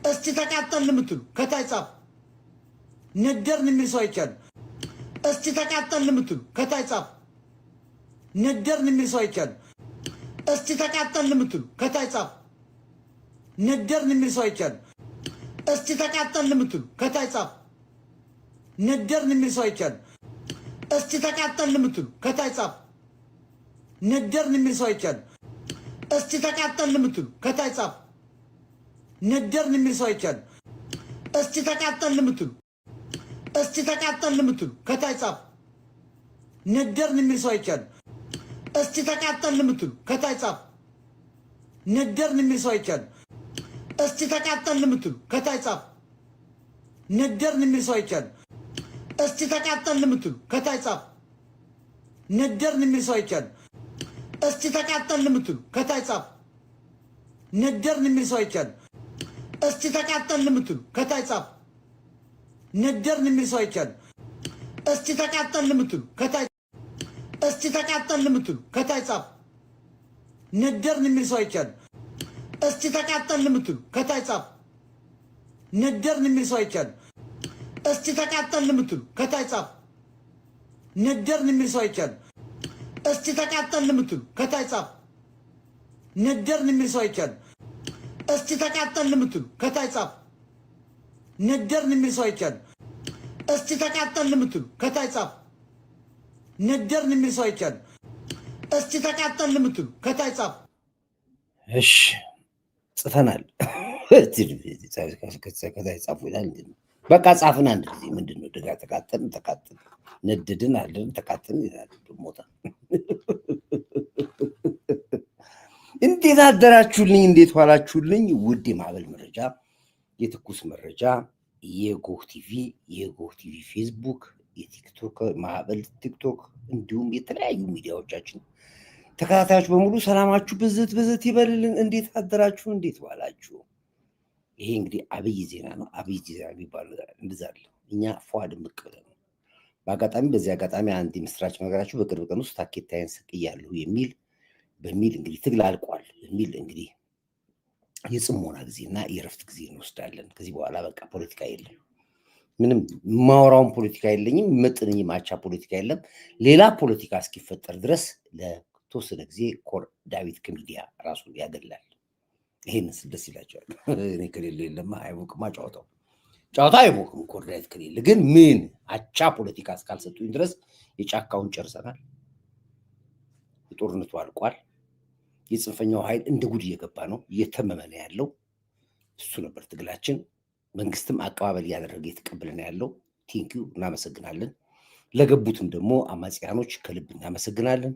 እስቲ ተቃጠልን የምትሉ ከታይ ጻፍ። ነደርን የሚል ሰው አይቻልም። እስቲ ተቃጠልን የምትሉ ከታይ ጻፍ። ነደርን የሚል ሰው አይቻልም። እስቲ ተቃጠልን የምትሉ ከታይ ጻፍ። ነደርን የሚል ሰው አይቻልም። እስቲ ተቃጠልን የምትሉ ከታይ ጻፍ። ነደርን የሚል ሰው አይቻልም። እስቲ ተቃጠልን የምትሉ ከታይ ጻፍ። ነደርን የሚል ሰው አይቻልም። እስቲ ተቃጠልን የምትሉ ከታይ ጻፍ። ነደርን የሚል ሰው አይቻልም። እስቲ ተቃጠልን የምትሉ እስቲ ተቃጠልን የምትሉ ከታይ ጻፍ። ነደርን የሚል ሰው አይቻልም። እስቲ ተቃጠልን የምትሉ ከታይ ጻፍ። ነደርን የሚል ሰው አይቻልም። እስቲ ተቃጠልን የምትሉ ከታይ ጻፍ። ነደርን የሚል ሰው አይቻልም። እስቲ ተቃጠልን የምትሉ ከታይ ጻፍ። ነደርን የሚል ሰው አይቻልም። እስቲ ተቃጠልን የምትሉ ከታይ ጻፍ። ነደርን የሚል ሰው አይቻልም። እስቲ ተቃጠልን የምትሉ ከታይ ጻፍ። ነደርን የሚል ሰው አይቻልም። እስቲ ተቃጠልን የምትሉ ከታይ እስቲ ተቃጠልን የምትሉ ከታይ ጻፍ። ነደርን የሚል ሰው አይቻልም። እስቲ ተቃጠልን የምትሉ ከታይ ጻፍ። ነደርን የሚል ሰው አይቻልም። እስቲ ተቃጠልን የምትሉ ከታይ ጻፍ። ነደርን የሚል ሰው አይቻልም። እስቲ ተቃጠልን የምትሉ ከታይ ጻፍ። ነደርን የሚል ሰው አይቻልም። እስቲ ተቃጠልን የምትሉ ከታይ ጻፍ። ነደርን የሚል ሰው አይቻልም። እስቲ ተቃጠልን የምትሉ ከታይ ጻፍ። ነደርን የሚል ሰው አይቻልም። እስቲ ተቃጠልን የምትሉ ከታይ ጻፍ። እሺ ጽፈናል። ከታይ ጻፉ ይላል። በቃ ጻፍን አንድ ጊዜ ምንድነው ደጋ ተቃጠልን ነደድን አለን ተቃጠልን ይላል። ሞታ እንዴት አደራችሁልኝ? እንዴት ዋላችሁልኝ? ውድ የማዕበል መረጃ የትኩስ መረጃ የጎህ ቲቪ ፌስቡክ የቲክቶክ ማዕበል ቲክቶክ እንዲሁም የተለያዩ ሚዲያዎቻችን ተከታታዮች በሙሉ ሰላማችሁ ብዝት ይበልልን። እንዴት አደራችሁ? እንዴት ዋላችሁ? ይሄ እንግዲህ አብይ ዜና ነው። አብይ ዜና የሚባለው እንደዛ አይደለም። እኛ ፏድ ምቅለ ነው። በዚህ አጋጣሚ አንድ ምስራች ነገራችሁ በቅርብ ቀን ውስጥ ታኬታዬን ሰቅያለሁ በሚል እንግዲህ ትግል አልቋል በሚል እንግዲህ የጽሞና ጊዜና የረፍት ጊዜ እንወስዳለን። ከዚህ በኋላ በቃ ፖለቲካ የለም። ምንም ማወራውን ፖለቲካ የለኝም። መጥነኝ ማቻ ፖለቲካ የለም። ሌላ ፖለቲካ እስኪፈጠር ድረስ ለተወሰነ ጊዜ ኮር ዳዊት ከሚዲያ ራሱን ያገላል። ይሄን ደስ ይላቸዋል። እኔ ከሌለ የለማ አይሞቅማ ጨዋታ አይሞቅም። ኮር ዳዊት ከሌለ ግን ምን አቻ ፖለቲካ እስካልሰጡኝ ድረስ የጫካውን ጨርሰናል። የጦርነቱ አልቋል። የጽንፈኛው ኃይል እንደ ጉድ እየገባ ነው፣ እየተመመ ነው ያለው። እሱ ነበር ትግላችን። መንግስትም አቀባበል እያደረገ የተቀበለ ያለው። ቴንኪው እናመሰግናለን። ለገቡትም ደግሞ አማጽያኖች ከልብ እናመሰግናለን።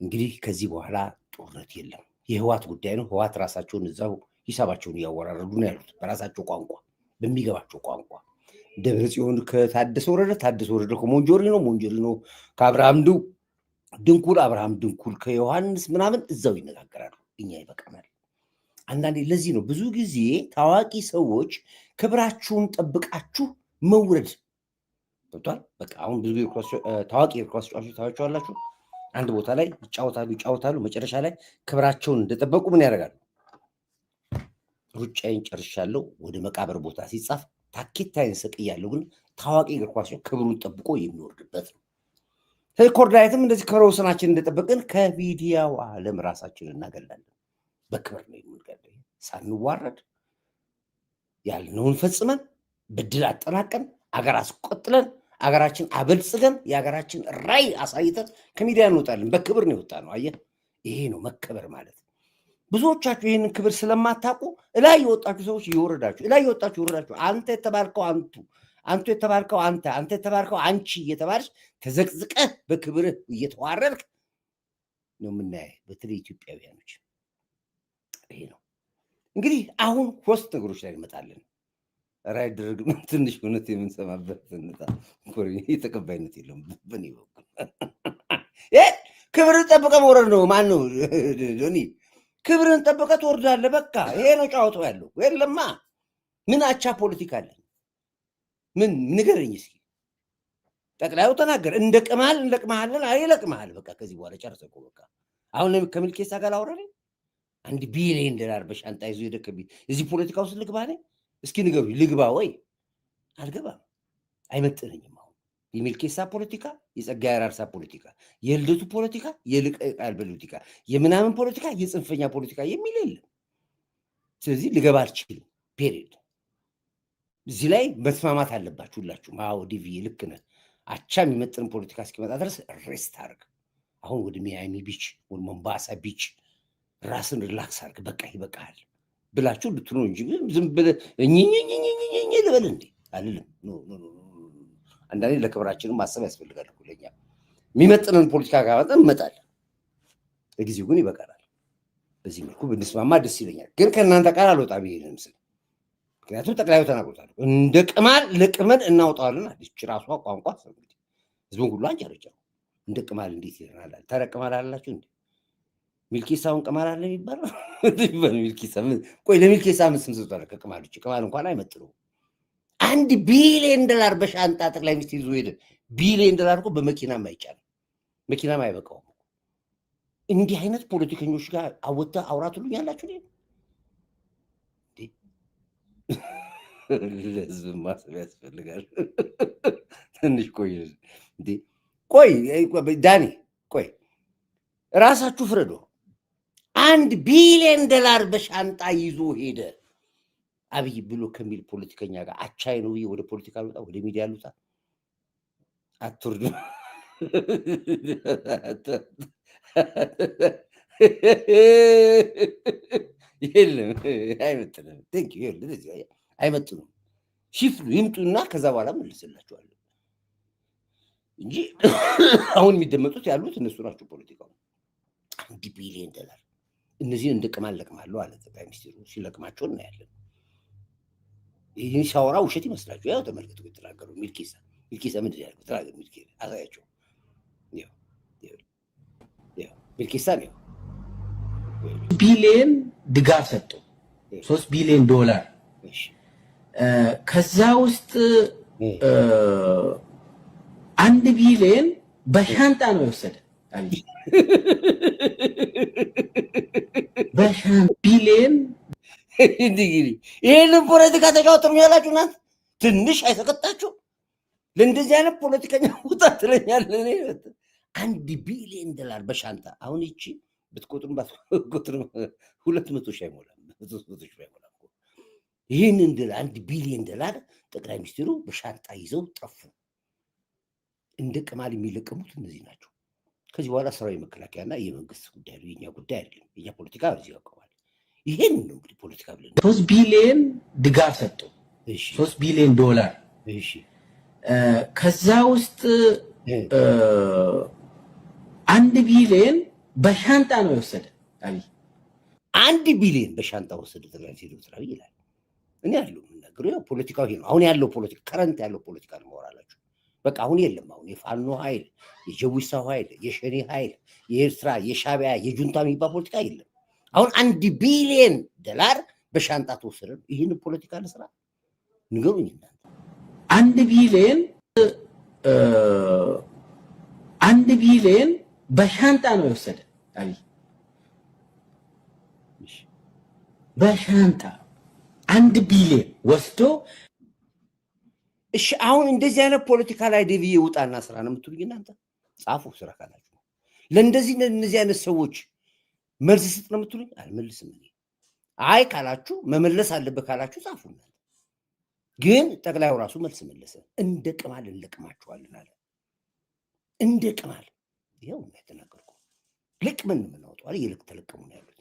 እንግዲህ ከዚህ በኋላ ጦርነት የለም። የህዋት ጉዳይ ነው። ህዋት ራሳቸውን እዛው ሂሳባቸውን እያወራረዱ ነው ያሉት በራሳቸው ቋንቋ፣ በሚገባቸው ቋንቋ። ደብረጽዮን ከታደሰ ወረደ ከሞንጆሪኖ ከአብርሃም አብርሃም ድንኩል ከዮሐንስ ምናምን እዛው ይነጋገራሉ። እኛ ይበቃናል። አንዳንዴ ለዚህ ነው ብዙ ጊዜ ታዋቂ ሰዎች ክብራችሁን ጠብቃችሁ መውረድ ገብቷል። በቃ አሁን ብዙ ታዋቂ የኳስ ተጫዋቾች ታያቸዋላችሁ። አንድ ቦታ ላይ ይጫወታሉ። መጨረሻ ላይ ክብራቸውን እንደጠበቁ ምን ያደርጋሉ? ሩጫዬን ጨርሻለሁ ወደ መቃብር ቦታ ሲጻፍ ታኬታዬን ሰቅያለሁ። ግን ታዋቂ እግር ኳስ ክብሩን ጠብቆ የሚወርድበት ነው። ኮርዳይትም እንደዚህ ከሮስናችን እንደጠበቅን ከሚዲያው ዓለም ራሳችንን እናገላለን። በክብር ነው የምንገለው፣ ሳንዋረድ ያልነውን ፈጽመን በድል አጠናቀን አገር አስቆጥለን አገራችን አበልጽገን የአገራችን ራዕይ አሳይተን ከሚዲያ እንወጣለን። በክብር ነው የወጣ ነው። አየህ፣ ይሄ ነው መከበር ማለት። ብዙዎቻችሁ ይህንን ክብር ስለማታውቁ እላይ የወጣችሁ ሰዎች ይወረዳችሁ። አንተ የተባልከው አንቱ የተባልከው አንተ የተባልከው አንቺ እየተባልሽ ተዘቅዝቀህ በክብርህ እየተዋረድክ ነው የምናየው። በተለይ ኢትዮጵያውያኖች ይሄ ነው እንግዲህ። አሁን ሶስት ነገሮች ላይ እንመጣለን። ራይ ድርግ ትንሽ እውነት የምንሰማበት ተቀባይነት የለውም በኔ በኩል። ክብርን ጠብቀህ መውረድ ነው። ማን ነው ዶኒ? ክብርን ጠብቀህ ትወርዳለህ። በቃ ይሄ ነው ጫወታው ያለው። የለማ ምን አቻ ፖለቲካ አለን? ምን ንገረኝ እስኪ። ጠቅላዩ ተናገር። እንለቅምሃለን። አይለቅምሃል። በቃ ከዚህ በኋላ ጨርሰህ እኮ በቃ። አሁን ከሚልኬሳ ጋር አወራለሁ $1 ቢሊዮን በሻንጣ ይዞ ሄደ። እዚህ ፖለቲካ ውስጥ ልግባ ነኝ። እስኪ ንገሩ ልግባ ወይ አልገባም አይመጥነኝም አሁን የሚልኬሳ ፖለቲካ የጸጋዬ አራርሳ ፖለቲካ የልደቱ ፖለቲካ የልቀቃል ፖለቲካ የምናምን ፖለቲካ የጽንፈኛ ፖለቲካ የሚል የለም ስለዚህ ልገባ አልችልም ፔሪድ እዚህ ላይ መስማማት አለባችሁ ሁላችሁም አዎ ዲቪ ልክ ነህ አቻ የሚመጥን ፖለቲካ እስኪመጣ ድረስ ሬስት አድርግ አሁን ወደ ሚያሚ ቢች ወደ ሞምባሳ ቢች ራስን ሪላክስ አድርግ በቃ ይበቃል ብላችሁ ልትሉ እንጂ ዝም ብለህ እኝኝኝኝኝኝ ልበል እንዴ አይደለም አንዳንዴ ለክብራችንም ማሰብ ያስፈልጋል እኮ ለኛ የሚመጥነን ፖለቲካ ካወጣ እንመጣለን ለጊዜው ግን ይበቃናል በዚህ መልኩ ብንስማማ ደስ ይለኛል ግን ከእናንተ ቃል አልወጣም ይሄንን ምስል ምክንያቱም ጠቅላዩ ተናግሮታል እንደ ቅማል ለቅመን እናውጣዋለን አዲስ ራሷ ቋንቋ እንግዲህ ህዝቡን ሁሉ አንጨረጨው እንደ ቅማል እንዴት ይሆናል ተረቅማል አላላችሁ እንዴ ሚልኬሳውን ቅማል አለ የሚባለው ሚልኬሳ ቆይ ለሚልኬሳ ምን ስም ሰጥቷል ከቅማል ውጭ ቅማል እንኳን አይመጥነው $1 ቢሊዮን በሻንጣ ጠቅላይ ሚኒስትር ይዞ ሄደ ቢሊዮን ዶላር እኮ በመኪናም አይቻልም መኪናም አይበቃውም እንዲህ አይነት ፖለቲከኞች ጋር አወጣ አውራቱልኝ ያላችሁ እንዴ ለህዝብ ማሰብ ያስፈልጋል ትንሽ ቆይ እንዴ ቆይ ዳኒ ቆይ ራሳችሁ ፍረዶ $1 ቢሊዮን በሻንጣ ይዞ ሄደ አብይ ብሎ ከሚል ፖለቲከኛ ጋር አቻይ ነው ወደ ፖለቲካ ወጣ ወደ ሚዲያ አሉታ አትርዱ የለም አይመጥንም ቴንክ ዩ አይመጥኑም ሽፍሉ ይምጡና ከዛ በኋላ መልስላችኋለሁ እንጂ አሁን የሚደመጡት ያሉት እነሱ ናቸው ፖለቲካው $1 ቢሊዮን እነዚህ እንደቅማል ለቅማለሁ አለ ጠቅላይ ሚኒስትሩ ሲለቅማቸው እናያለን ይህን ሲያወራ ውሸት ይመስላችሁ ያው ተመልከቱ የተናገሩ ሚልኬሳ ምንድን ያልኩ ተናገር ሚልኬሳ አሳያቸው ሚልኬሳ ነው ቢሊዮን ድጋፍ ሰጡ $3 ቢሊዮን ከዛ ውስጥ 1 ቢሊዮን በሻንጣ ነው የወሰደ በሻንጣ ቢሊዮን እንግዲህ ይሄንን ፖለቲካ ተጫወቱኝ ያላችሁ እናንተ ትንሽ አይሰቀጣችሁ ለእንደዚህ አይነት ፖለቲከኛ ውጣ ትለኛለህ $1 ቢሊዮን በሻንጣ አሁን እቺ ብትቆጥሩም ባትቆጥሩም 200 ሺህ አይሞላም 300 ሺህ አይሞላም ይሄንን $1 ቢሊዮን ጠቅላይ ሚኒስትሩ በሻንጣ ይዘው ጠፉ እንደ ቅማል የሚለቀሙት እነዚህ ናቸው ከዚህ በኋላ ሰራዊ መከላከያና የመንግስት ጉዳይ ነው የኛ ጉዳይ አይደለም የኛ ፖለቲካ እዚህ ያቆማል ይሄን ነው እንግዲህ ፖለቲካ ብለን $3 ቢሊዮን ድጋፍ ሰጡ እሺ $3 ቢሊዮን እሺ ከዛ ውስጥ 1 ቢሊዮን በሻንጣ ነው የወሰደ አብይ 1 ቢሊዮን በሻንጣ ወሰደ ጠቅላይ ሚኒስትሩ አብይ ይላል እኔ ያለው የምናገረው ያው ፖለቲካው ይሄ ነው አሁን ያለው ፖለቲካ ከረንት ያለው ፖለቲካ ነው ማወራላችሁ በቃ አሁን የለም አሁን የፋኖ ኃይል የጀዊሳው ኃይል የሸኔ ኃይል የኤርትራ የሻቢያ የጁንታ የሚባል ፖለቲካ የለም አሁን $1 ቢሊዮን በሻንጣ ተወሰደ ይሄን ፖለቲካ ለስራ ንገሩኝ እናንተ 1 ቢሊዮን 1 ቢሊዮን በሻንጣ ነው የወሰደ አብይ በሻንጣ 1 ቢሊዮን ወስዶ እሺ አሁን እንደዚህ አይነት ፖለቲካ ላይ ዴቪ ይውጣና ስራ ነው የምትሉኝ እናንተ ጻፉ ስራ ካላችሁ ለእንደዚህ እነዚህ አይነት ሰዎች መልስ ስጥ ነው የምትሉኝ አልመልስም እኔ አይ ካላችሁ መመለስ አለበት ካላችሁ ጻፉ ግን ጠቅላዩ ራሱ መልስ መለሰ እንደ ቅማል እንለቅማችኋለን አለ እንደ ቅማል ይሄው ነው የተናገርኩ ለቅመን ምን ነው ታዲያ ይልቅ ተለቀሙ ነው ያሉት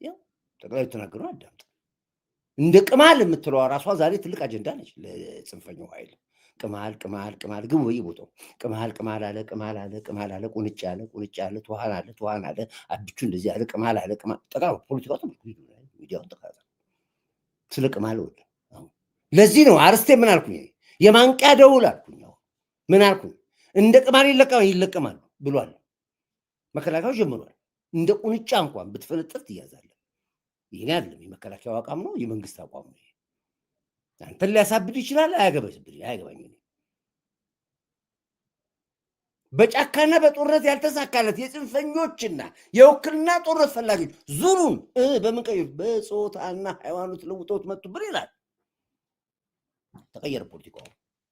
ያው ጠቅላዩ ተናገሩ አዳምጥ እንደ ቅማል የምትለው ራሷ ዛሬ ትልቅ አጀንዳ ነች ለጽንፈኛው ኃይል ቅማል ግን ወይ ቦታው ቅማል አለ ቁንጭ አለ ተዋን አለ አብቹ እንደዚህ አለ ቅማል ጠቅላዩ ፖለቲካው ሚዲያውን ተካታ ስለ ቅማል ወደ ለዚህ ነው አርስቴ ምን አልኩኝ የማንቂያ ደውል አልኩኝ ምን አልኩኝ እንደ ቅማል ይለቀማል ብሏል መከላከያው ጀምሯል እንደ ቁንጫ እንኳን ብትፈነጥር ትያዛለህ ይሄን አይደለም የመከላከያው አቋም ነው የመንግስት አቋም ነው አንተ ሊያሳብድ ይችላል አያገባኝም በጫካና በጦርነት ያልተሳካለት የጽንፈኞችና የውክልና ጦርነት ፈላጊዎች ዙሩን በምን ቀይሩ? በጾታና ሃይማኖት ለውጦት መጡብን ይላል። ተቀየረ ፖለቲካው።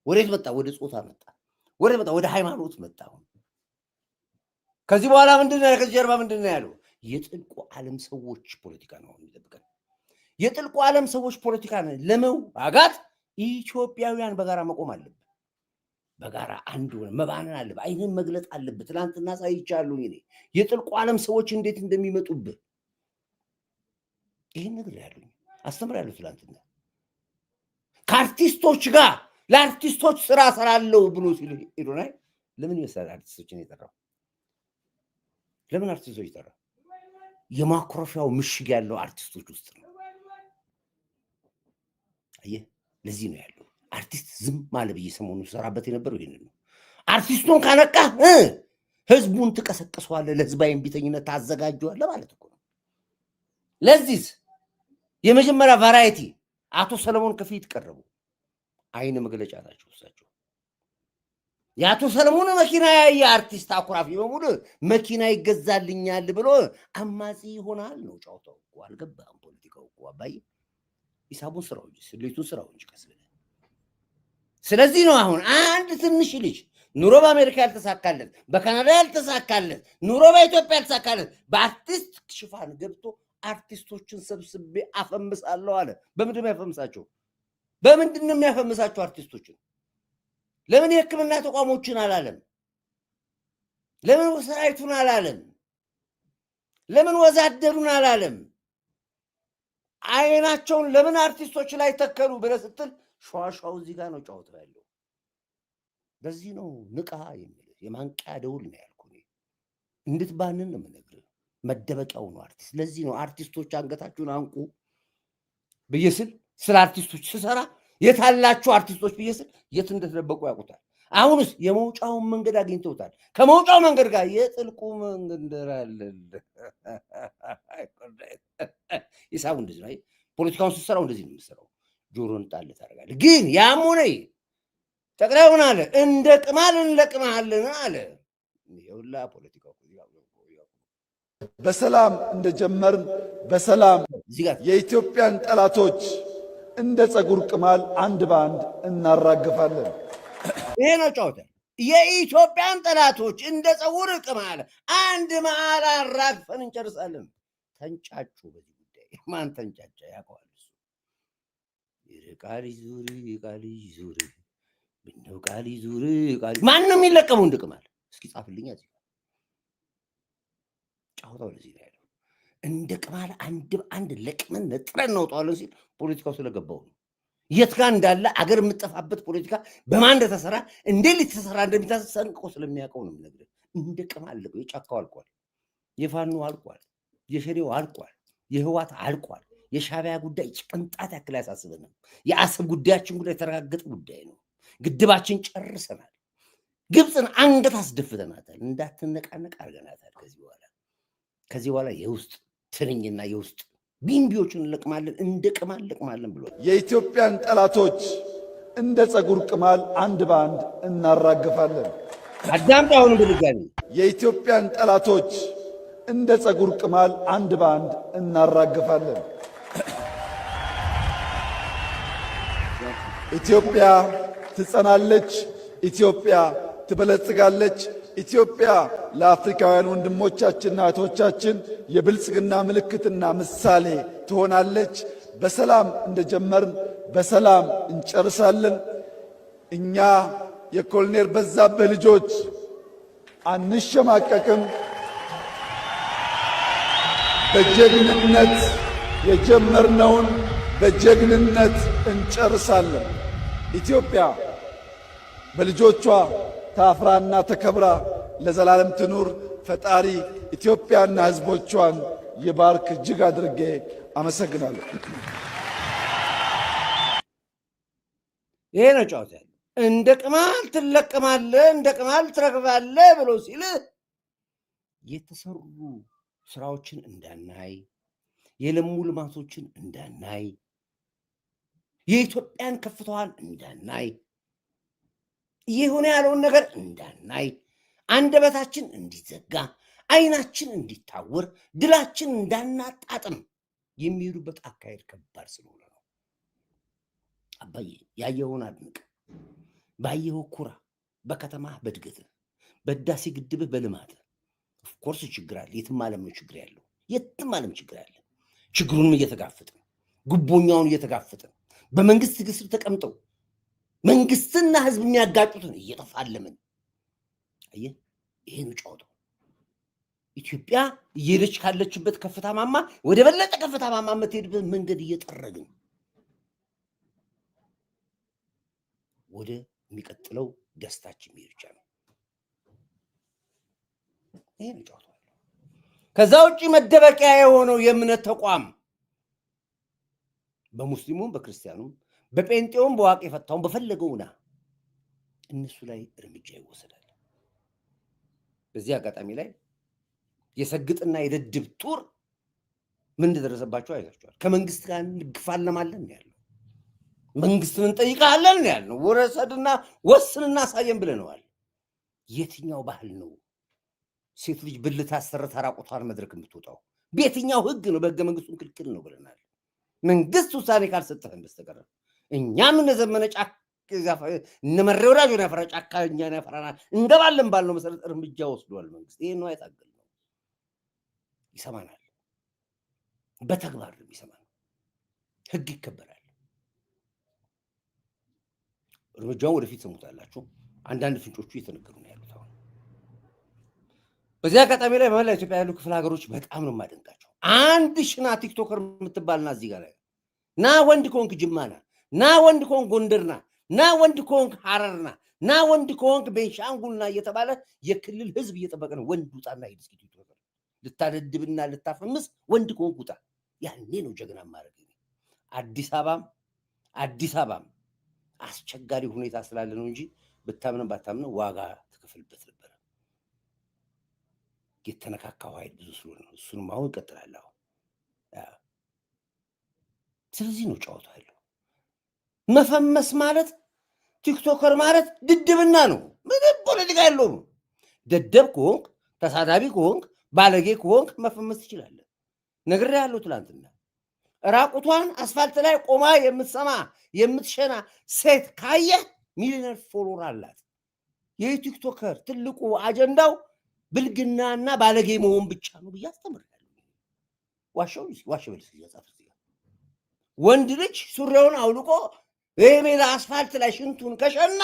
ወዴት መጣ? ወደ ጾታ መጣ። ወደ መጣ? ወደ ሃይማኖት መጣ። ከዚህ በኋላ ምንድነው? ከዚህ ጀርባ ምንድነው ያለው? የጥልቁ ዓለም ሰዎች ፖለቲካ ነው የሚጠብቀን። የጥልቁ ዓለም ሰዎች ፖለቲካ ነው ለመዋጋት ኢትዮጵያውያን በጋራ መቆም አለብን። በጋራ አንድ ሆነ መባነን አለብህ። አይንን መግለጥ አለብህ። ትናንትና ሳይቻሉ እኔ የጥልቁ ዓለም ሰዎች እንዴት እንደሚመጡብህ ይሄን ነገር ያሉኝ አስተምራለሁ። ትናንትና ከአርቲስቶች ጋር ለአርቲስቶች ስራ ሰራለሁ ብሎ ሲል ሄዶናይ ለምን ይመስላል አርቲስቶችን የጠራው? ለምን አርቲስቶች ይጠራ? የማኩረፊያው ምሽግ ያለው አርቲስቶች ውስጥ ነው። አየህ፣ ለዚህ ነው ያለው አርቲስት ዝም ማለት ብዬ ሰሞኑን ሰራበት የነበረው ይሄንን ነው። አርቲስቱን ካነቃ ህዝቡን ትቀሰቅሰዋለህ፣ ለህዝባዊ እምቢተኝነት ታዘጋጀዋለህ ማለት እኮ ነው። ለዚህ የመጀመሪያ ቫራይቲ አቶ ሰለሞን ከፊት ቀረቡ። አይነ መግለጫ ናቸው እሳቸው። የአቶ ሰለሞን መኪና ያየ አርቲስት አኩራፊ በሙሉ መኪና ይገዛልኛል ብሎ አማጺ ይሆናል ነው ጫውታው እኮ። አልገባም ፖለቲካው እኮ አባዬ። ሂሳቡን ስራው እንጂ ስሌቱን ስራው እንጂ ቀስ ብለህ። ስለዚህ ነው አሁን አንድ ትንሽ ልጅ ኑሮ በአሜሪካ ያልተሳካለት፣ በካናዳ ያልተሳካለት፣ ኑሮ በኢትዮጵያ ያልተሳካለት በአርቲስት ሽፋን ገብቶ አርቲስቶችን ሰብስቤ አፈምሳለሁ አለ። በምንድን ነው ያፈምሳቸው? በምንድን ነው የሚያፈምሳቸው አርቲስቶችን? ለምን የሕክምና ተቋሞችን አላለም? ለምን ሰራዊቱን አላለም? ለምን ወዛደሩን አላለም? አይናቸውን ለምን አርቲስቶች ላይ ተከሉ ብለህ ስትል ሸዋሻው እዚህ ጋር ነው ጫወታ ያለው። በዚህ ነው ንቃ የሚል የማንቂያ ደውል ነው ያልኩህ። እንድትባንን ነው የምነግርህ። መደበቂያው ነው አርቲስት። ለዚህ ነው አርቲስቶች አንገታችሁን አንቁ ብዬ ስል ስለ አርቲስቶች ስሰራ የታላችሁ አርቲስቶች ብዬ ስል የት እንደተደበቁ ያውቁታል። አሁንስ የመውጫውን መንገድ አግኝተውታል። ከመውጫው መንገድ ጋር የጥልቁ መንገድ አለ። ሂሳቡ እንደዚህ ነው። ፖለቲካውን ስትሰራው እንደዚህ ነው የምትሰራው። ጆሮን ጣል ታደርጋለህ። ግን ያም ሆነ ጠቅላይ ሆነ አለ እንደ ቅማል እንለቅምሃለን አለ። ይኸውላ ፖለቲካው በሰላም እንደጀመርን በሰላም የኢትዮጵያን ጠላቶች እንደ ፀጉር ቅማል አንድ በአንድ እናራግፋለን። ይሄ ነው ጫወታ። የኢትዮጵያን ጠላቶች እንደ ፀጉር ቅማል አንድ መዓል አራግፈን እንጨርሳለን። ተንጫጩ። በዚህ ጉዳይ ማን ተንጫጫ ያውቀዋል። ይርቃል ይዙር ይቃል ይዙር ምነው ቃል ይዙር ቃል ማን ነው የሚለቀመው እንደ ቅማል? እስኪ ጻፍልኝ። እዚህ ጫወታው ለዚህ ነው ያለው። እንደ ቅማል አንድ ለቅመን ነጥረን እናውጣዋለን ሲል ፖለቲካው ስለገባው ነው። የት ጋር እንዳለ አገር የምጠፋበት ፖለቲካ በማን እንደተሰራ እንዴት ሊተሰራ እንደሚታሰንቆ ስለሚያውቀው ነው የምነግርህ። እንደ ቅማል ለቀው የጫካው አልቋል፣ የፋኖ አልቋል፣ የሸኔው አልቋል፣ የህዋት አልቋል። የሻዕቢያ ጉዳይ ቅንጣት ያክል አያሳስበንም። የአሰብ ጉዳያችን ጉዳይ የተረጋገጠ ጉዳይ ነው። ግድባችን ጨርሰናል። ግብፅን አንገት አስደፍተናታል። እንዳትነቃነቅ አድርገናታል። ከዚህ በኋላ የውስጥ ትንኝና የውስጥ ቢምቢዎችን እንለቅማለን፣ እንደ ቅማል እንለቅማለን ብሎ የኢትዮጵያን ጠላቶች እንደ ፀጉር ቅማል አንድ በአንድ እናራግፋለን። አዳምጥ። አሁን በድጋሚ የኢትዮጵያን ጠላቶች እንደ ፀጉር ቅማል አንድ በአንድ እናራግፋለን። ኢትዮጵያ ትጸናለች። ኢትዮጵያ ትበለጽጋለች። ኢትዮጵያ ለአፍሪካውያን ወንድሞቻችንና እህቶቻችን የብልጽግና ምልክትና ምሳሌ ትሆናለች። በሰላም እንደጀመርን በሰላም እንጨርሳለን። እኛ የኮሎኔል በዛብህ ልጆች አንሸማቀቅም። በጀግንነት የጀመርነውን በጀግንነት እንጨርሳለን። ኢትዮጵያ በልጆቿ ታፍራና ተከብራ ለዘላለም ትኑር። ፈጣሪ ኢትዮጵያና ሕዝቦቿን ይባርክ። እጅግ አድርጌ አመሰግናለሁ። ይሄ ነው ጨዋታ። እንደ ቅማል ትለቅማለህ፣ እንደ ቅማል ትረግፋለህ ብሎ ሲል የተሰሩ ስራዎችን እንዳናይ፣ የለሙ ልማቶችን እንዳናይ፣ የኢትዮጵያን ከፍታዋን እንዳናይ፣ የሆነ ያለውን ነገር እንዳናይ አንደበታችን እንዲዘጋ፣ አይናችን እንዲታወር፣ ድላችን እንዳናጣጥም የሚሄዱበት አካሄድ ከባድ ስለሆነ ነው። አባዬ ያየኸውን አድንቅ፣ ባየኸው ኩራ። በከተማ በእድገት በህዳሴ ግድብህ በልማት ኦፍኮርስ ችግር አለ። የትም ዓለም ነው ችግር ያለው። የትም ዓለም ችግር አለ። ችግሩንም እየተጋፈጥን ጉቦኛውን እየተጋፈጥን በመንግስት ትግስር ተቀምጠው መንግስትና ህዝብ የሚያጋጩትን እየተፋለምን አየህ፣ ይሄ ነው ጨዋታው። ኢትዮጵያ እየሄደች ካለችበት ከፍታ ማማ ወደ በለጠ ከፍታ ማማ የምትሄድበት መንገድ እየጠረግን ወደ የሚቀጥለው ደስታችን መሄድ ብቻ ነው። ይሄ ነው ጨዋታው። ከዛ ውጪ መደበቂያ የሆነው የእምነት ተቋም በሙስሊሙም በክርስቲያኑም በጴንጤውም በዋቄ ፈታውም በፈለገውና እነሱ ላይ እርምጃ ይወሰዳል። በዚህ አጋጣሚ ላይ የሰግጥና የደድብ ጡር ምን እንደደረሰባቸው አይታችኋል። ከመንግስት ጋር እንግፋለማለን ነው ያለው። መንግስትን እንጠይቃለን ነው ያለው። ወረሰድና ወስንና አሳየን ብለነዋል። የትኛው ባህል ነው ሴት ልጅ ብልት አሰርታ ራቁቷን መድረክ የምትወጣው? በየትኛው ህግ ነው? በህገ መንግስቱን ክልክል ነው ብለናል። መንግስት ውሳኔ ካልሰጠህን በስተቀር እኛም እነዘመነ ጫካ እነመሬ ወዳጅ ሆነ ያፈራ ጫካ እኛን ያፈራናል እንገባለን ባልነው መሰረት እርምጃ ወስዷል መንግስት። ይሄን ነው አይታገል ነው። ይሰማናል፣ በተግባር ነው ይሰማናል። ህግ ይከበራል። እርምጃውን ወደፊት ሰሙታላችሁ። አንዳንድ ፍንጮቹ እየተነገሩ ነው ያሉት። አሁን በዚህ አጋጣሚ ላይ በመላ ኢትዮጵያ ያሉ ክፍለ ሀገሮች በጣም ነው የማደንቃቸው። አንድ ሽና ቲክቶከር የምትባልና እዚህ ጋር ና ወንድ ከሆንክ ጅማና፣ ና ወንድ ከሆንክ ጎንደርና፣ ና ወንድ ከሆንክ ሐረርና፣ ና ወንድ ከሆንክ ቤንሻንጉልና እየተባለ የክልል ህዝብ እየጠበቀ ነው። ወንድ ውጣና ሂድ እስኪ ቲክቶከር ልታደድብና ልታፈምስ ወንድ ከሆንክ ውጣ። ያኔ ነው ጀግና ማድረግ። አዲስ አበባም አስቸጋሪ ሁኔታ ስላለ ነው እንጂ ብታምነው ባታምነው ዋጋ ትከፍልበት ነበር። የተነካካው ኃይል ብዙ ስለሆነ ነው። እሱንም አሁን እቀጥላለሁ። ስለዚህ ነው ጨዋታው ያለው። መፈመስ ማለት ቲክቶከር ማለት ድድብና ነው። ምንም ፖለቲካ የለውም። ደደብ ከሆንክ ተሳዳቢ ከሆንክ ባለጌ ከሆንክ መፈመስ ትችላለህ። ነግሬሃለሁ ትላንትና። ራቁቷን አስፋልት ላይ ቆማ የምትሰማ የምትሸና ሴት ካየህ ሚሊዮነር ፎሎወር አላት። የቲክቶከር ትልቁ አጀንዳው ብልግናና ባለጌ መሆን ብቻ ነው ብዬ አስተምራለሁ። ዋሸው በልስ ይጻፍ። ወንድ ልጅ ሱሪውን አውልቆ በሜዳ አስፋልት ላይ ሽንቱን ከሸና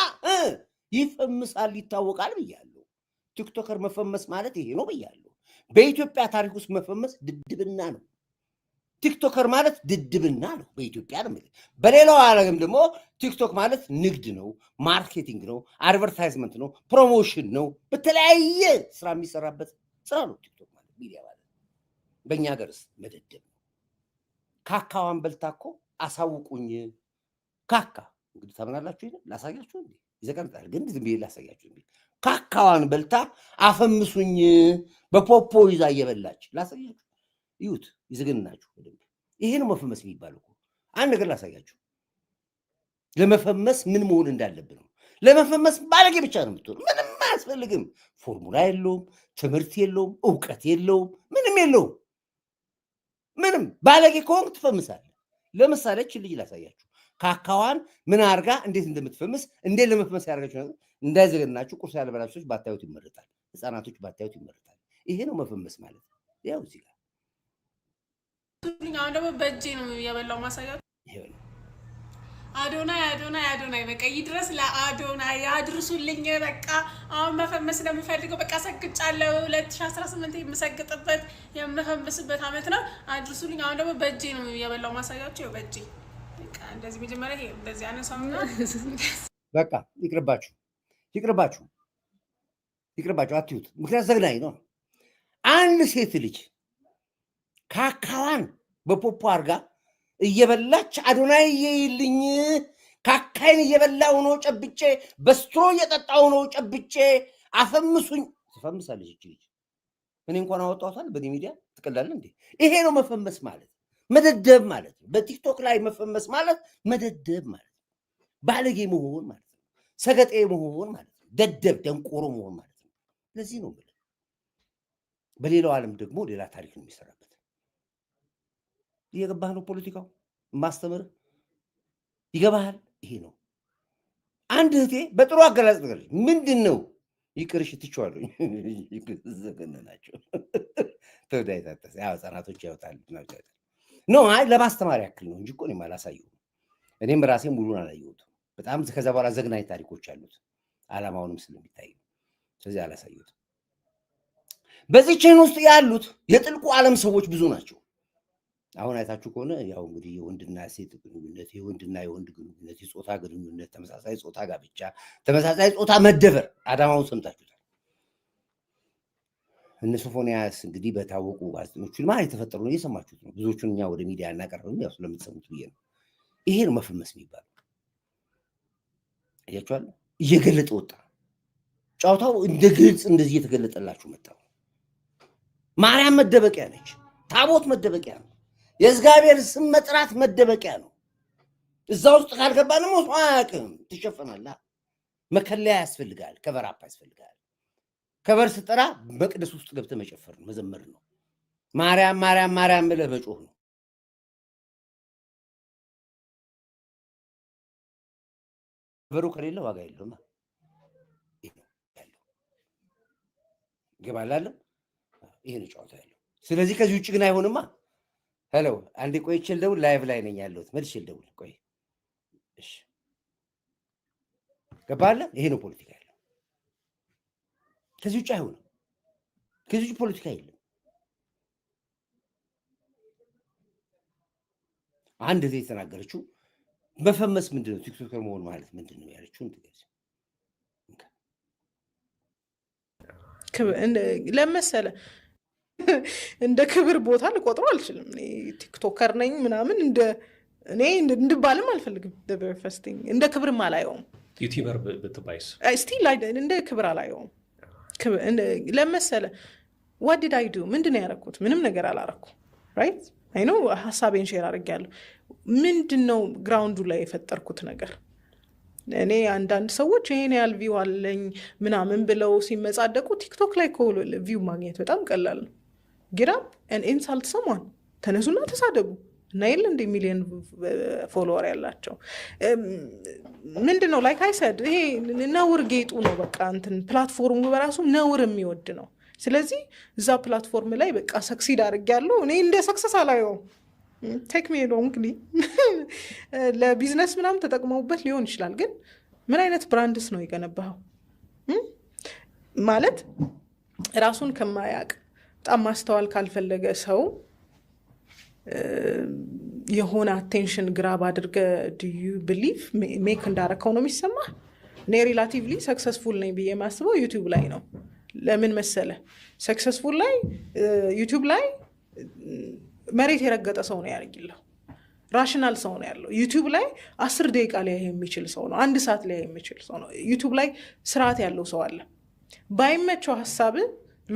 ይፈምሳል፣ ይታወቃል ብያለሁ። ቲክቶከር መፈመስ ማለት ይሄ ነው ብያለሁ። በኢትዮጵያ ታሪክ ውስጥ መፈመስ ድድብና ነው። ቲክቶከር ማለት ድድብና ነው በኢትዮጵያ ነው። በሌላው ዓለም ደግሞ ቲክቶክ ማለት ንግድ ነው፣ ማርኬቲንግ ነው፣ አድቨርታይዝመንት ነው፣ ፕሮሞሽን ነው። በተለያየ ስራ የሚሰራበት ስራ ነው ቲክቶክ ማለት፣ ሚዲያ ማለት። በእኛ ሀገርስ መደደብ ነው። ካካዋን በልታ እኮ አሳውቁኝ። ካካ እንግዲህ ታምናላችሁ? ይሄን ላሳያችሁ እንዴ? ይዘቀርጣል ግን ዝም ብዬ ላሳያችሁ እንዴ? ካካዋን በልታ አፈምሱኝ በፖፖ ይዛ እየበላች ላሳያችሁ። ይሁት ይዘግናችሁ። ይሄ ነው መፈመስ የሚባለው እኮ። አንድ ነገር ላሳያችሁ። ለመፈመስ ምን መሆን እንዳለብን ነው። ለመፈመስ ባለጌ ብቻ ነው የምትሆነው። ምንም አያስፈልግም። ፎርሙላ የለውም፣ ትምህርት የለውም፣ እውቀት የለውም፣ ምንም የለውም። ምንም ባለጌ ከሆንክ ትፈምሳለህ። ለምሳሌ እቺ ልጅ ላሳያችሁ። ካካዋን ምን አርጋ እንዴት እንደምትፈምስ እንዴት ለመፈመስ ያደርጋችሁ ነገር እንዳይዘገናችሁ። ቁርስ ያልበላችሁ ሰዎች ባታዩት ይመረጣል። ህፃናቶች ባታዩት ይመረጣል። ይሄ ነው መፈመስ ማለት። ያው እዚህ ጋር አሁን ደግሞ በእጄ ነው የበላው ማሳያት። አዶናይ በቃ ይድረስ ለአዶናይ ያድርሱልኝ። በቃ አሁን መፈመስ ለምፈልገው በቃ ሰግጫለሁ። 2018 የምሰግጥበት የምፈምስበት አመት ነው። አድርሱልኝ። አሁን ደግሞ በእጄ ነው የበላው ማሳያት። ይኸው በእጄ በቃ እንደዚህ መጀመሪያ ይሄ እንደዚህ አነሳውና በቃ ይቅርባችሁ አትዩት። ምክንያት ዘግናኝ ነው። አንድ ሴት ልጅ ካካዋን በፖፖ አርጋ እየበላች አዶናይ ይልኝ ካካይን እየበላው ነው ጨብጬ በስትሮ እየጠጣው ነው ጨብጬ አፈምሱኝ ትፈምሳለች እቺ ልጅ። እኔ እንኳን አወጣሁታል በዚህ ሚዲያ ትቀላለህ እንዴ? ይሄ ነው መፈመስ ማለት፣ መደደብ ማለት ነው። በቲክቶክ ላይ መፈመስ ማለት መደደብ ማለት ነው። ባለጌ መሆን ማለት ነው። ሰገጤ መሆን ማለት ነው። ደደብ ደንቆሮ መሆን ማለት ነው። ለዚህ ነው ማለት በሌላው ዓለም ደግሞ ሌላ ታሪክ ነው የሚሰራበት እየገባህ ነው ፖለቲካው ማስተምር ይገባሃል ይሄ ነው አንድ እህቴ በጥሩ አገላጽ ነገር ምንድነው ይቅርሽ ትችዋለሁ ዘገነናቸው ተዳይታተስ ያው ጻናቶች ያወጣሉ ነው አይ ለማስተማር ያክል ነው እንጂ እኮ ነው ማላሳየው እኔም ራሴ ሙሉን አላየሁትም በጣም ከዛ በኋላ ዘግናኝ ታሪኮች አሉት ዓላማውንም ስለሚታይ ስለዚህ አላሳየሁትም በዚህ ቼን ውስጥ ያሉት የጥልቁ ዓለም ሰዎች ብዙ ናቸው አሁን አይታችሁ ከሆነ ያው እንግዲህ የወንድና ሴት ግንኙነት የወንድና የወንድ ግንኙነት የጾታ ግንኙነት ተመሳሳይ ጾታ ጋብቻ ተመሳሳይ ጾታ መደፈር አዳማውን ሰምታችሁታል እነ ሶፎንያስ እንግዲህ በታወቁ ጋዜጠኞች ማለት የተፈጠሩ ነው እየሰማችሁት ነው ብዙዎቹን እኛ ወደ ሚዲያ እናቀርበው ያው ስለምትሰሙት ብዬ ነው ይሄ ነው መፈመስ የሚባለው እያቻለ እየገለጠ ወጣ ጫውታው እንደ ግልጽ እንደዚህ እየተገለጠላችሁ መጣው ማርያም መደበቂያ ነች ታቦት መደበቂያ ነው የእግዚአብሔር ስም መጥራት መደበቂያ ነው እዛ ውስጥ ካልገባን ሞት አያውቅም ትሸፈናለህ መከለያ ያስፈልጋል ከበር አፕ ያስፈልጋል ከበር ስጠራ መቅደስ ውስጥ ገብተህ መጨፈር ነው መዘመር ነው ማርያም ማርያም ማርያም ብለህ መጮህ ነው በሩ ከሌለ ዋጋ የለውም ገባላለ ይሄ ነው ጫውታ ያለው ስለዚህ ከዚህ ውጭ ግን አይሆንማ ሄሎ አንዴ ቆይቼ ልደውል ላይቭ ላይ ነኝ ያለሁት መልሼ ልደውል ቆይ እሺ ገባለ ይሄ ነው ፖለቲካ ያለው ከዚህ ውጭ አይሆንም ከዚህ ውጭ ፖለቲካ የለም አንድ ጊዜ የተናገረችው መፈመስ ምንድነው ቲክቶከር መሆን ማለት ምንድነው ያለችው ለምሳሌ እንደ ክብር ቦታ ልቆጥሮ አልችልም እኔ ቲክቶከር ነኝ ምናምን እንደ እኔ እንድባልም አልፈልግም the very first thing እንደ ክብርም አላየውም ዩቲዩበር ብትባይስ ስቲል እንደ ክብር አላየውም ለምሳሌ what did I do ምንድነው ያደረኩት ምንም ነገር አላረኩ right I know ሐሳቤን ሼር አድርጌያለሁ ምንድነው ግራውንዱ ላይ የፈጠርኩት ነገር እኔ አንዳንድ ሰዎች ይሄን ያህል ቪው አለኝ ምናምን ብለው ሲመጻደቁ ቲክቶክ ላይ ኮል ቪው ማግኘት በጣም ቀላል ነው get up and insult someone ተነሱና ተሳደቡ እና ይል እንደ ሚሊዮን ፎሎወር ያላቸው ምንድነው like I said ይሄ ነውር ጌጡ ነው በቃ እንትን ፕላትፎርሙ በራሱ ነውር የሚወድ ነው ስለዚህ እዛ ፕላትፎርም ላይ በቃ ሰክሲድ አድርጌያለሁ እኔ እንደ ሰክሰስ አላየው ቴክ ሚ ሎንግሊ ለቢዝነስ ምናምን ተጠቅመውበት ሊሆን ይችላል ግን ምን አይነት ብራንድስ ነው የገነባው ማለት ራሱን ከማያቅ በጣም ማስተዋል ካልፈለገ ሰው የሆነ አቴንሽን ግራብ አድርገ do you believe ሜክ እንዳረከው ነው የሚሰማ እኔ ሪላቲቭሊ ሰክሰስፉል ነኝ ብዬ ማስበው ዩቲዩብ ላይ ነው ለምን መሰለ ሰክሰስፉል ላይ ዩቲዩብ ላይ መሬት የረገጠ ሰው ነው ያርግልህ ራሽናል ሰው ነው ያለው ዩቲዩብ ላይ 10 ደቂቃ ላይ የሚችል ሰው ነው 1 ሰዓት ላይ የሚችል ሰው ነው ዩቲዩብ ላይ ስርዓት ያለው ሰው አለ ባይመቸው ሐሳብ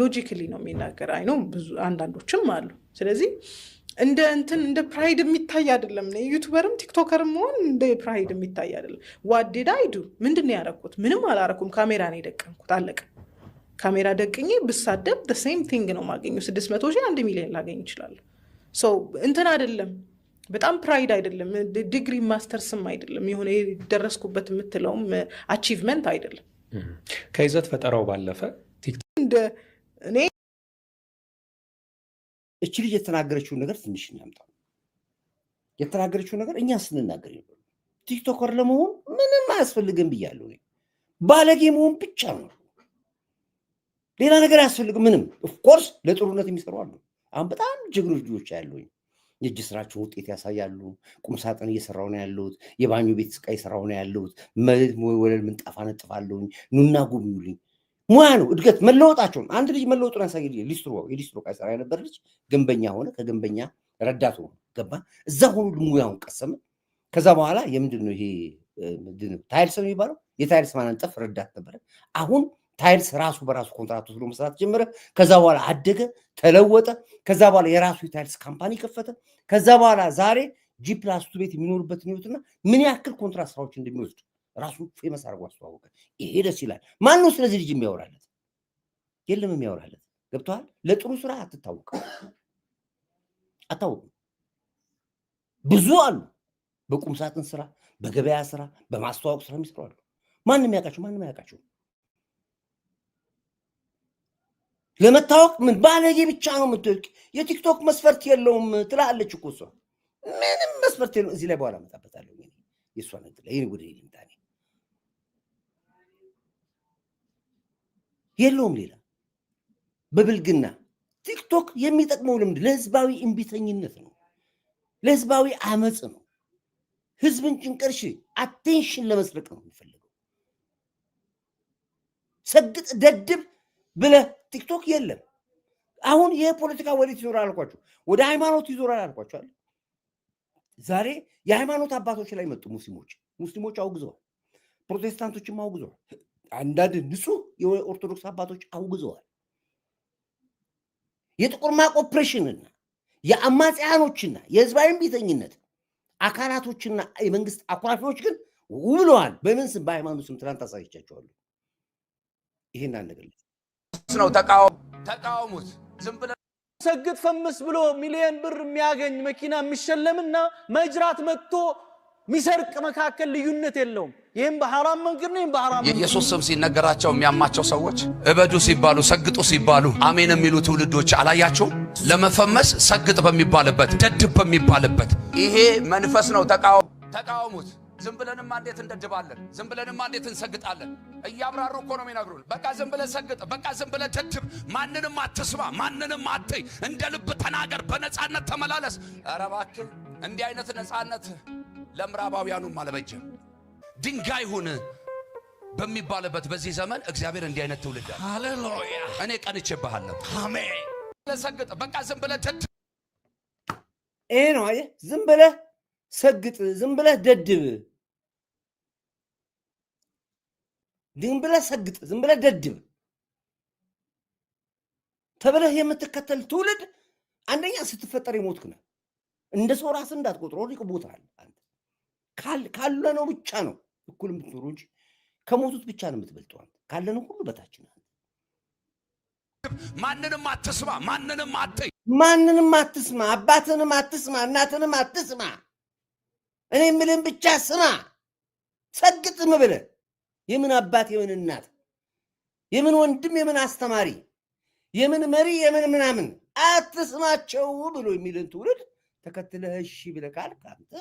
ሎጂካሊ ነው የሚናገር አይ ነው ብዙ አንዳንዶችም አሉ ስለዚህ እንደ ፕራይድ የሚታይ አይደለም ነው ዩቲዩበርም ቲክቶከርም ሆን እንደ ፕራይድ የሚታይ አይደለም what did I do ምንድነው ያረኩት ምንም አላረኩም ካሜራ ነው የደቀንኩት አለቀ ካሜራ ደቅኜ ብሳደብ the same thing ነው ማገኘው 600,000 1 ሚሊዮን ላገኝ ይችላል so እንትን አይደለም በጣም ፕራይድ አይደለም ዲግሪ ማስተርስም አይደለም የሆነ ደረስኩበት የምትለውም አቺቭመንት አይደለም ከይዘት ፈጠራው ባለፈ ቲክቶክ እንደ እኔ እቺ ልጅ የተናገረችው ነገር ትንሽ እናምጣው የተናገረችው ነገር እኛ ስንናገር ይነበሩ ቲክቶከር ለመሆን ምንም አያስፈልግም ብያለሁ እኔ ባለጌ መሆን ብቻ ነው ሌላ ነገር አያስፈልግም ምንም ኦፍ ኮርስ ለጥሩነት የሚሰሩ አሉ አሁን በጣም ጀግኖች ልጆች ያሉኝ የእጅ ስራቸው ውጤት ያሳያሉ ቁም ሳጥን እየሰራው ነው ያለሁት የባኞ ቤት ስቃይ እየሰራው ነው ያለሁት ወለል ምንጣፍ አነጥፋለሁ ኑና ጉብኙልኝ ሙያ ነው እድገት መለወጣቸው አንድ ልጅ መለወጡን ያሳየል የሊስትሮ ቃይ ሰራ የነበር ልጅ ግንበኛ ሆነ ከግንበኛ ረዳት ሆነ ገባ እዛ ሆኖ ሙያውን ቀሰመ ከዛ በኋላ የምንድነው ይሄ ምንድነው ታይልስ ነው የሚባለው የታይልስ ማንጠፍ ረዳት ነበር አሁን ታይልስ ራሱ በራሱ ኮንትራክት ወስዶ መስራት ጀመረ ከዛ በኋላ አደገ ተለወጠ ከዛ በኋላ የራሱ የታይልስ ካምፓኒ ከፈተ ከዛ በኋላ ዛሬ G+2 ቤት የሚኖርበት ነውትና ምን ያክል ኮንትራክት ስራዎች እንደሚወስድ ራሱ ፌመስ አድርጎ አስተዋወቀ ይሄ ደስ ይላል ማን ነው ስለዚህ ልጅ የሚያወራለት የለም የሚያወራለት ገብቷል። ለጥሩ ስራ አትታወቅም። ብዙ አሉ በቁም ሳጥን ስራ፣ በገበያ ስራ፣ በማስተዋወቅ ስራ የሚሰሩ አሉ። ማንም ያውቃቸው ለመታወቅ ምን ባለጌ ብቻ ነው የምትወቅ። የቲክቶክ መስፈርት የለውም ትላለች እኮ እሷ። ምንም መስፈርት የለውም። እዚህ ላይ በኋላ መጣበታለሁ የእሷ ነገር ላይ ወደ ይልምታኔ የለውም ሌላ በብልግና ቲክቶክ የሚጠቅመው ልምድ ለህዝባዊ እምቢተኝነት ነው፣ ለህዝባዊ አመጽ ነው። ህዝብን ጭንቀርሽ አቴንሽን ለመስረቅ ነው የሚፈልገው። ሰግጥ ደድብ ብለህ ቲክቶክ የለም። አሁን የፖለቲካ ወዴት ይዞራል አልኳችሁ? ወደ ሃይማኖት ይዞራል አልኳችሁ። ዛሬ የሃይማኖት አባቶች ላይ መጡ ሙስሊሞች አውግዘዋል፣ ፕሮቴስታንቶችም አውግዘዋል፣ አንዳንድ ንጹህ የኦርቶዶክስ አባቶች አውግዘዋል። የጥቁር ማቅ ኦፕሬሽንና የአማጽያኖችና የህዝባዊ እምቢተኝነት አካላቶችና የመንግስት አኩራፊዎች ግን ውለዋል። በምን ስም? በሃይማኖት ስም። ትናንት አሳይቻቸዋለሁ። ይሄን አንገለጽ ነው ተቃውሙት። ዝም ብለ ሰግጥ ፈምስ ብሎ ሚሊዮን ብር የሚያገኝ መኪና የሚሸለምና መጅራት መጥቶ ሚሰርቅ መካከል ልዩነት የለውም። ይሄም በሐራም መንገድ ነው። ይሄም በሐራም የኢየሱስ ስም ሲነገራቸው የሚያማቸው ሰዎች እበዱ ሲባሉ ሰግጡ ሲባሉ አሜን የሚሉ ትውልዶች አላያቸውም? ለመፈመስ ሰግጥ በሚባልበት ደድብ በሚባልበት ይሄ መንፈስ ነው። ተቃውሙት። ዝም ብለንማ እንዴት እንደድባለን? ዝም ብለንማ እንዴት እንሰግጣለን? እያብራሩ እኮ ነው የሚነግሩን። በቃ ዝም ብለህ ሰግጥ፣ በቃ ዝም ብለህ ደድብ፣ ማንንም አትስማ፣ ማንንም አትይ፣ እንደ ልብ ተናገር፣ በነፃነት ተመላለስ። ኧረ እባክህ እንዲህ አይነት ነፃነት ለምዕራባውያኑም አልበጀም። ድንጋይ ሁን በሚባልበት በዚህ ዘመን እግዚአብሔር እንዲህ አይነት ትውልድ አለ። ሃሌሉያ! እኔ ቀንቼብሃለሁ። አሜን። ለሰግጥ በቃ ዝም ብለህ ደድብ። ይሄ ነው አየህ፣ ዝም ብለህ ሰግጥ፣ ዝም ብለህ ደድብ፣ ዝም ብለህ ሰግጥ፣ ዝም ብለህ ደድብ ተብለህ የምትከተል ትውልድ አንደኛ ስትፈጠር የሞትክ ነህ። እንደ ሰው ራስህ እንዳትቆጥረው ይቅቦታል። ካለ ነው ብቻ ነው እኩል የምትኖሩ እንጂ ከሞቱት ብቻ ነው የምትበልጠው። ካለ ነው ሁሉ በታች ነው። ማንንም አትስማ፣ ማንንም አትይ፣ ማንንም አትስማ፣ አባትንም አትስማ፣ እናትንም አትስማ። እኔ የምልህን ብቻ ስማ። ሰግጥም ብለህ የምን አባት የምን እናት የምን ወንድም የምን አስተማሪ የምን መሪ የምን ምናምን አትስማቸው ብሎ የሚልን ትውልድ ተከትለህ እሺ ብለህ ካልክ አንተ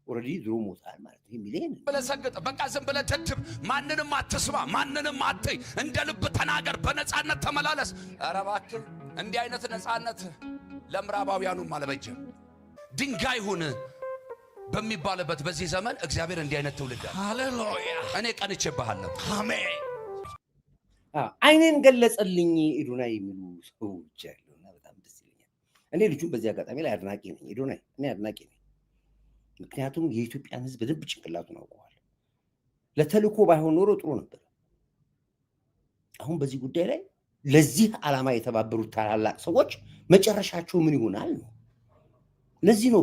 ኦሬዲ ድሮ ሞታል ማለት ነው። የሚልን ብለህ ሰግጥ፣ በቃ ዝም ብለህ ደድብ፣ ማንንም አትስማ፣ ማንንም አትይ፣ እንደ ልብ ተናገር፣ በነፃነት ተመላለስ። ኧረ እባክህ እንዲህ አይነት ነፃነት ለምዕራባውያኑም አልበጀም። ድንጋይ ሁን በሚባልበት በዚህ ዘመን እግዚአብሔር እንዲህ አይነት ትውልድ አለ። ሃሌሉያ! እኔ ቀንቼብሃለሁ። አሜን። አይኔን ገለጸልኝ ኢዶናይ የሚሉ ሰዎች ያሉና በጣም ደስ ይለኛል። እኔ ልጁን በዚህ አጋጣሚ ላይ አድናቂ ነኝ። ኢዶናይ እኔ አድናቂ ነኝ። ምክንያቱም የኢትዮጵያን ሕዝብ በደንብ ጭንቅላቱን አውቀዋል። ለተልእኮ ባይሆን ኖሮ ጥሩ ነበር። አሁን በዚህ ጉዳይ ላይ ለዚህ ዓላማ የተባበሩት ታላላቅ ሰዎች መጨረሻቸው ምን ይሆናል ነው። ለዚህ ነው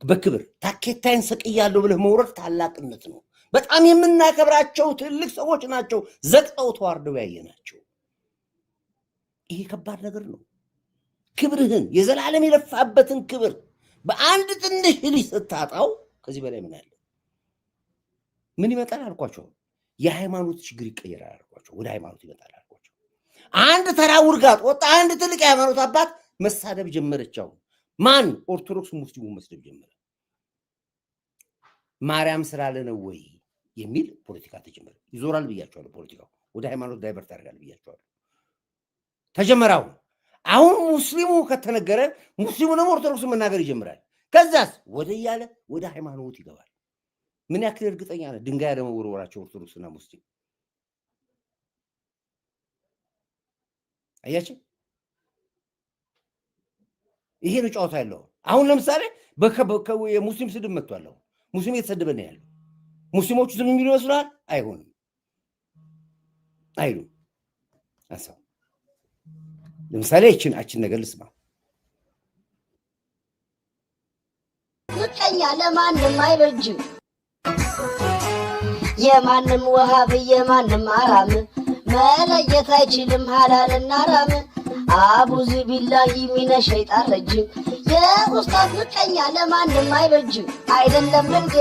በክብር ታኬታይን ሰቅያለሁ ብለህ መውረድ ታላቅነት ነው። በጣም የምናከብራቸው ትልቅ ሰዎች ናቸው ዘቅጠው ተዋርደው ያየናቸው። ይሄ ከባድ ነገር ነው። ክብርህን የዘላለም የለፋበትን ክብር በአንድ ትንሽ ልጅ ስታጣው ከዚህ በላይ ምን አለ? ምን ይመጣል አልኳቸው? የሃይማኖት ችግር ይቀየራል አልኳቸው። ወደ ሃይማኖት ይመጣል አልኳቸው። አንድ ተራ ውርጋጥ ወጣ፣ አንድ ትልቅ የሃይማኖት አባት መሳደብ ጀመረቻው። ማን? ኦርቶዶክስ ሙስሊሙ መስደብ ጀመረ። ማርያም ስላለ ነው ወይ የሚል ፖለቲካ ተጀመረ። ይዞራል ብያቸዋለሁ። ፖለቲካው ወደ ሃይማኖት ዳይቨርት ያደርጋል ብያቸዋለሁ። ተጀመራው። አሁን ሙስሊሙ ከተነገረ ሙስሊሙ ደግሞ ኦርቶዶክስ መናገር ይጀምራል። ከዛስ ወደ ወደ ሃይማኖት ይገባል። ምን ያክል እርግጠኛ ነህ? ድንጋይ ለመወርወራቸው ኦርቶዶክስና ሙስሊም አያችሁ። ይሄ ነው ጨዋታ ያለው። አሁን ለምሳሌ የሙስሊም ስድብ መጥቷል። ሙስሊም እየተሰደበ ነው ያለው። ሙስሊሞቹ ዝም የሚሉ ይመስላል? አይሆንም፣ አይሉም። አሰው ለምሳሌ እቺን ነገር ልስማ። ምቀኛ ለማንም አይበጅም፣ የማንም ወሃብ የማንም አራም መለየት አይችልም ሐላልና ሐራም አቡዝ ቢላሂ ሚነ ሸይጣን ረጅም የኡስታዝ ምቀኛ ለማንም አይበጅም አይደለም እንዴ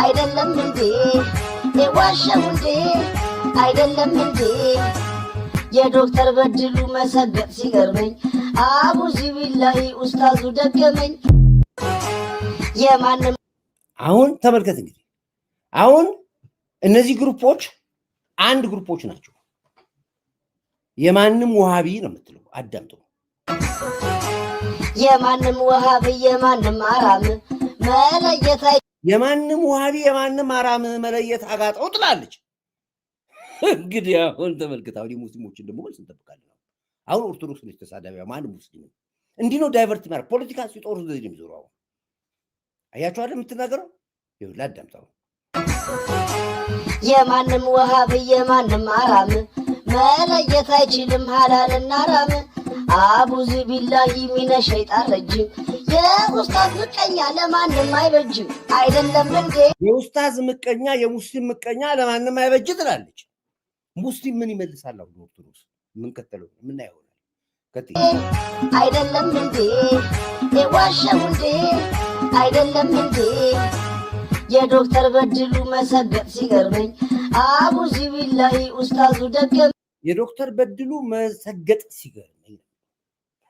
አይደለም እንዴ የዋሸው እንዴ አይደለም እንዴ የዶክተር በድሉ መሰገጥ ሲገርመኝ አቡዝ ቢላሂ ኡስታዙ ደገመኝ የማንም አሁን ተመልከት እንግዲህ አሁን እነዚህ ግሩፖች አንድ ግሩፖች ናቸው የማንም ወሃቢ ነው የምትለው አዳምጡ የማንም ወሃቢ የማንም አራም መለየት የማንም ወሃቢ የማንም አራም መለየት አጋጣው ትላለች እንግዲህ አሁን ተመልከት አሁን ሙስሊሞችን ደግሞ መልስ እንጠብቃለን አሁን ኦርቶዶክስ ነች ተሳዳቢያ ማንም ሙስሊም እንዲህ ነው ዳይቨርት ማድረግ ፖለቲካ ሲጦሩ እንደዚህ ነው የሚዞረው አያችሁ አይደል የምትናገረው ይኸውልህ አዳምጣው የማንም ወሃቢ የማንም አራም መለየት አይችልም ሐላልና ሐራም አቡዝ ቢላሂ ሚነ ሸይጣን ረጅም የኡስታዝ ምቀኛ ለማንም አይበጅም አይደለም እንዴ የኡስታዝ ምቀኛ የሙስሊም ምቀኛ ለማንም አይበጅ ትላለች ሙስሊም ምን ይመልሳል አሁን ኦርቶዶክስ ምን ከተለው ምን አይሆንም አይደለም እንዴ የዋሸው እንዴ አይደለም እንዴ የዶክተር በድሉ መሰገጥ ሲገርመኝ አቡዝ ቢላሂ ኡስታዙ ደገመኝ የዶክተር በድሉ መሰገጥ ሲገርመኝ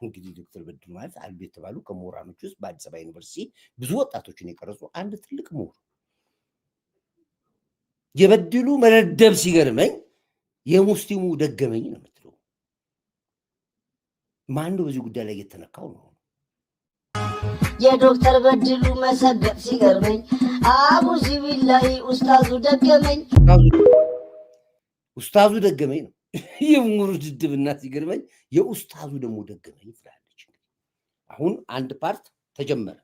እንግዲህ ዶክተር በድሉ ማለት አልቤ የተባሉ ከሞራኖች ውስጥ በአዲስ አበባ ዩኒቨርሲቲ ብዙ ወጣቶችን የቀረጹ አንድ ትልቅ ምሁር የበድሉ መረደብ ሲገርመኝ የሙስሊሙ ደገመኝ ነው የምትለው ማን ነው በዚህ ጉዳይ ላይ የተነካው ነው የዶክተር በድሉ መሰገጥ ሲገርመኝ አቡዝ ቢላሂ ኡስታዙ ደገመኝ ኡስታዙ ደገመኝ ነው የምሁሩ ድድብና ሲገርመኝ የኡስታዙ ደግሞ ደገመኝ ትላለች አሁን አንድ ፓርት ተጀመረ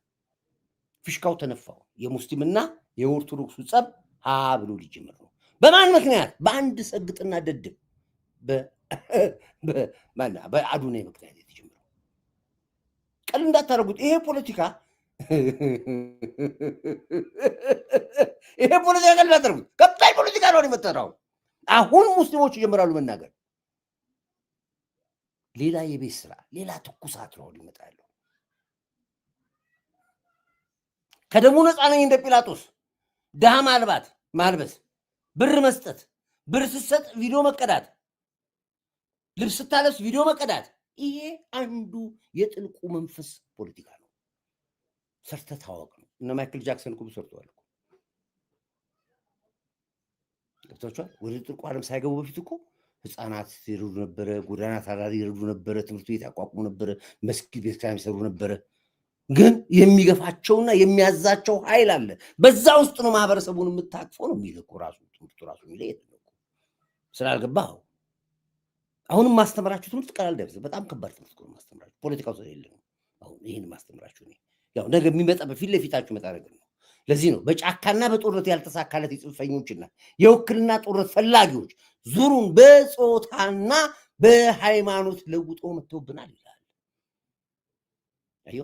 ፍሽካው ተነፋው የሙስሊምና የኦርቶዶክሱ ጸብ ሀ ብሎ ሊጀምር ነው በማን ምክንያት በአንድ ሰግጥና ደድብ በአዱኔ ምክንያት የተጀመረው ቀል እንዳታረጉት ይሄ ፖለቲካ ቀል እንዳታረጉት ከባድ ፖለቲካ ነው የመጣው አሁን ሙስሊሞች ይጀምራሉ መናገር ሌላ የቤት ስራ ሌላ ትኩሳት ነው ሊመጣለው ከደሙ ነፃ ነኝ እንደ ጲላጦስ ደሃ ማልበስ ብር መስጠት ብር ስትሰጥ ቪዲዮ መቀዳት ልብስ ስታለብስ ቪዲዮ መቀዳት ይሄ አንዱ የጥልቁ መንፈስ ፖለቲካ ነው ሰርተህ ታወቅ ነው እነ ማይክል ጃክሰን እኮ ሰርተዋል እኮ ገብታችኋል ወደ ጥልቁ ዓለም ሳይገቡ በፊት እኮ ህፃናት ይረዱ ነበረ ጎዳና ተዳዳሪ ይረዱ ነበረ ትምህርት ቤት ያቋቁሙ ነበረ መስጊድ ቤተክርስቲያን ይሰሩ ነበረ ግን የሚገፋቸውና የሚያዛቸው ኃይል አለ በዛ ውስጥ ነው ማህበረሰቡን የምታቅፈው ነው የሚልኩ ራሱ ትምህርቱ ራሱ የሚለይ ነው ስላልገባው አሁንም ማስተምራችሁ ትምህርት ቀላል አይደለም በጣም ከባድ ትምህርት ነው ማስተምራችሁ ፖለቲካው ስለሌለ ነው አሁን ይሄን ማስተምራችሁ ነው ያው ነገ የሚመጣ በፊት ለፊታችሁ መጣ ነገር ነው ለዚህ ነው በጫካና በጦርነት ያልተሳካለት የጽንፈኞችና የውክልና ጦርነት ፈላጊዎች ዙሩን በጾታና በሃይማኖት ለውጦ መጥተውብናል ይላል አዮ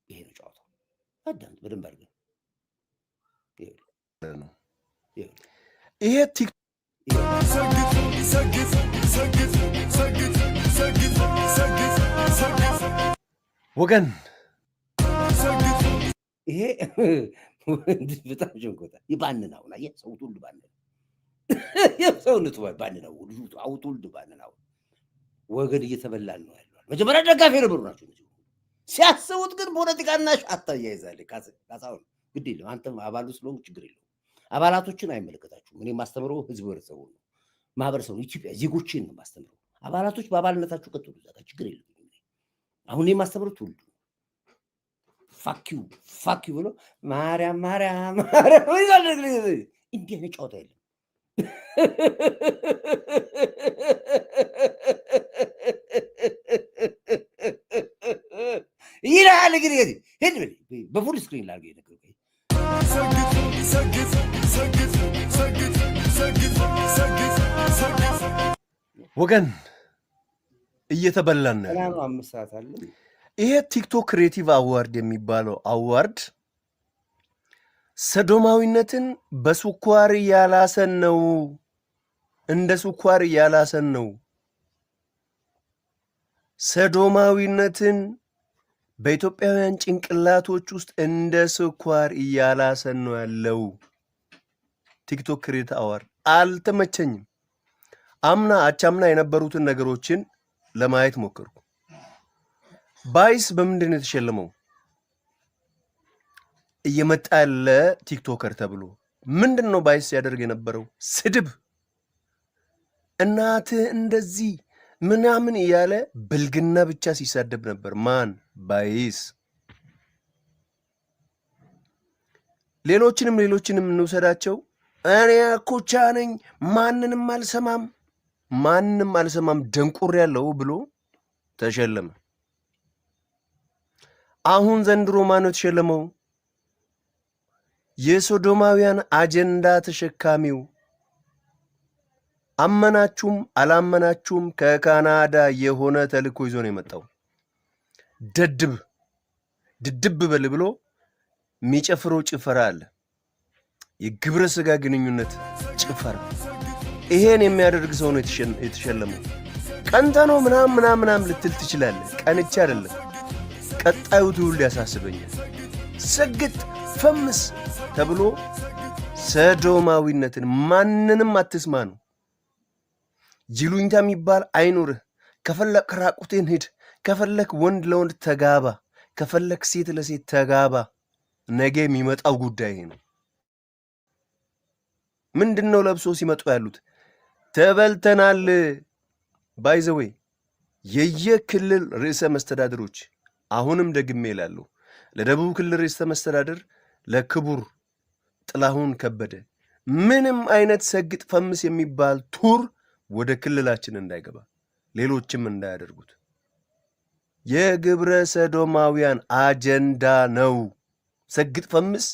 ይሄ ነው ጫወታው አዳምጥ በደንብ አድርገህ ይሄ ወገን ይሄ በጣም ጀንቆታ ይባንናው ላይ ሰው ሁሉ ባንናው የሰውነቱ ባንናው ልጁ አውጡ ሁሉ ባንናው ወገን እየተበላን ነው ያለው መጀመሪያ ደጋፊ ነበሩ ናቸው ሲያስቡት ግን ፖለቲካና ሻታ ያይዛል ካሳው ግድ የለም አንተ አባሉ ስለሆንክ ችግር የለም አባላቶችን አይመለከታችሁም እኔ ማስተምረው ህዝብ ወርሰው ነው ማህበረሰቡ ኢትዮጵያ ዜጎችን ነው ማስተምረው አባላቶች በአባልነታችሁ ቀጥሉ ዘጋ ችግር የለም አሁን እኔ ማስተምረው ትውልዱ ፋኪው ብሎ ማርያም ይላል እንዴ ነው ጫወታ የለም ይላል እንግዲህ ሄድ በፉል ስክሪን ላርገ ነገር ወገን እየተበላን ነው 5 ሰዓት አለ ይሄ ቲክቶክ ክሬቲቭ አዋርድ የሚባለው አዋርድ ሰዶማዊነትን በስኳር ያላሰን ነው እንደ ስኳር እያላሰን ነው። ሰዶማዊነትን በኢትዮጵያውያን ጭንቅላቶች ውስጥ እንደ ስኳር እያላሰን ነው ያለው። ቲክቶክ ክሬት አዋር አልተመቸኝም። አምና አቻምና የነበሩትን ነገሮችን ለማየት ሞከርኩ። ባይስ በምንድን ነው የተሸለመው? እየመጣ ያለ ቲክቶከር ተብሎ ምንድን ነው ባይስ ያደርግ የነበረው? ስድብ፣ እናትህ እንደዚህ ምናምን እያለ ብልግና ብቻ ሲሳደብ ነበር። ማን? ባይስ። ሌሎችንም እንውሰዳቸው። እኔ ኩቻ ነኝ ማንንም አልሰማም ደንቁር ያለው ብሎ ተሸለመ። አሁን ዘንድሮ ማን ነው የተሸለመው? የሶዶማውያን አጀንዳ ተሸካሚው፣ አመናችሁም አላመናችሁም ከካናዳ የሆነ ተልእኮ ይዞ ነው የመጣው። ድድብ በል ብሎ የሚጨፍረው ጭፈራ አለ። የግብረ ስጋ ግንኙነት ጭፈራ። ይሄን የሚያደርግ ሰው ነው የተሸለመው። ቀንተ ነው ምናምን ልትል ትችላለህ። ቀንቻ አይደለም። ቀጣዩ ትውልድ ያሳስበኛል። ሰግጥ ፈምስ ተብሎ ሰዶማዊነትን ማንንም አትስማ ነው። ጅሉኝታ የሚባል አይኑርህ። ከፈለክ ራቁቴን ሂድ፣ ከፈለክ ወንድ ለወንድ ተጋባ፣ ከፈለክ ሴት ለሴት ተጋባ። ነገ የሚመጣው ጉዳይ ነው። ምንድነው ለብሶ ሲመጡ ያሉት? ተበልተናል። ባይዘዌ የየክልል ርዕሰ መስተዳድሮች አሁንም ደግሜ እላለሁ፣ ለደቡብ ክልል ርዕሰ መስተዳድር ለክቡር ጥላሁን ከበደ ምንም አይነት ሰግጥ ፈምስ የሚባል ቱር ወደ ክልላችን እንዳይገባ፣ ሌሎችም እንዳያደርጉት። የግብረ ሰዶማውያን አጀንዳ ነው። ሰግጥ ፈምስ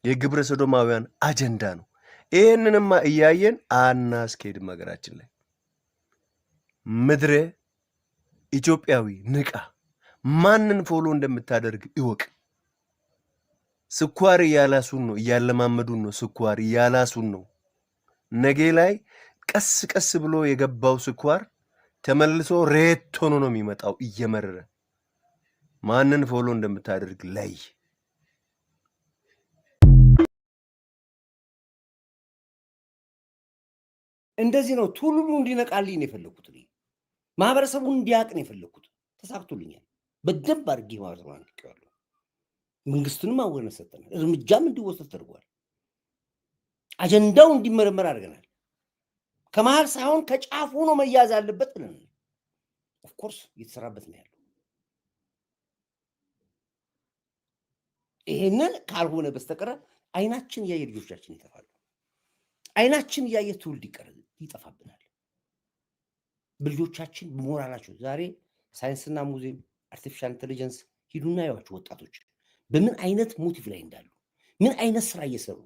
የግብረ ሰዶማውያን አጀንዳ ነው። ይህንንማ እያየን አናስኬድም። ሀገራችን ላይ ምድረ ኢትዮጵያዊ ንቃ። ማንን ፎሎ እንደምታደርግ እወቅ። ስኳር እያላሱን ነው፣ እያለማመዱን ነው። ስኳር እያላሱን ነው። ነገ ላይ ቀስ ብሎ የገባው ስኳር ተመልሶ ሬት ሆኖ ነው የሚመጣው እየመረረ። ማንን ፎሎ እንደምታደርግ ላይ እንደዚህ ነው። ትውልዱ እንዲነቃልኝ ነው የፈለኩት። ማህበረሰቡን እንዲያውቅ ነው የፈለኩት። ተሳክቶልኛል። በደንብ አድርጌ ማህበረሰቡን አንቅቄዋለሁ። መንግስትንም አወርነት ሰጥተናል። እርምጃም እንዲወሰድ ተደርጓል። አጀንዳው እንዲመረመር አድርገናል። ከመሀል ሳይሆን ከጫፍ ሆኖ መያዝ አለበት ብለናል። ኦፍኮርስ እየተሰራበት ነው ያለው። ይሄንን ካልሆነ በስተቀር አይናችን እያየ ልጆቻችን ይጠፋሉ። አይናችን እያየ ትውልድ ይጠፋብናል። ልጆቻችን ሞራላቸው ዛሬ ሳይንስና ሙዚየም አርቲፊሻል ኢንተለጀንስ ሂዱና ያዋቸው ወጣቶች በምን አይነት ሞቲቭ ላይ እንዳሉ፣ ምን አይነት ስራ እየሰሩ፣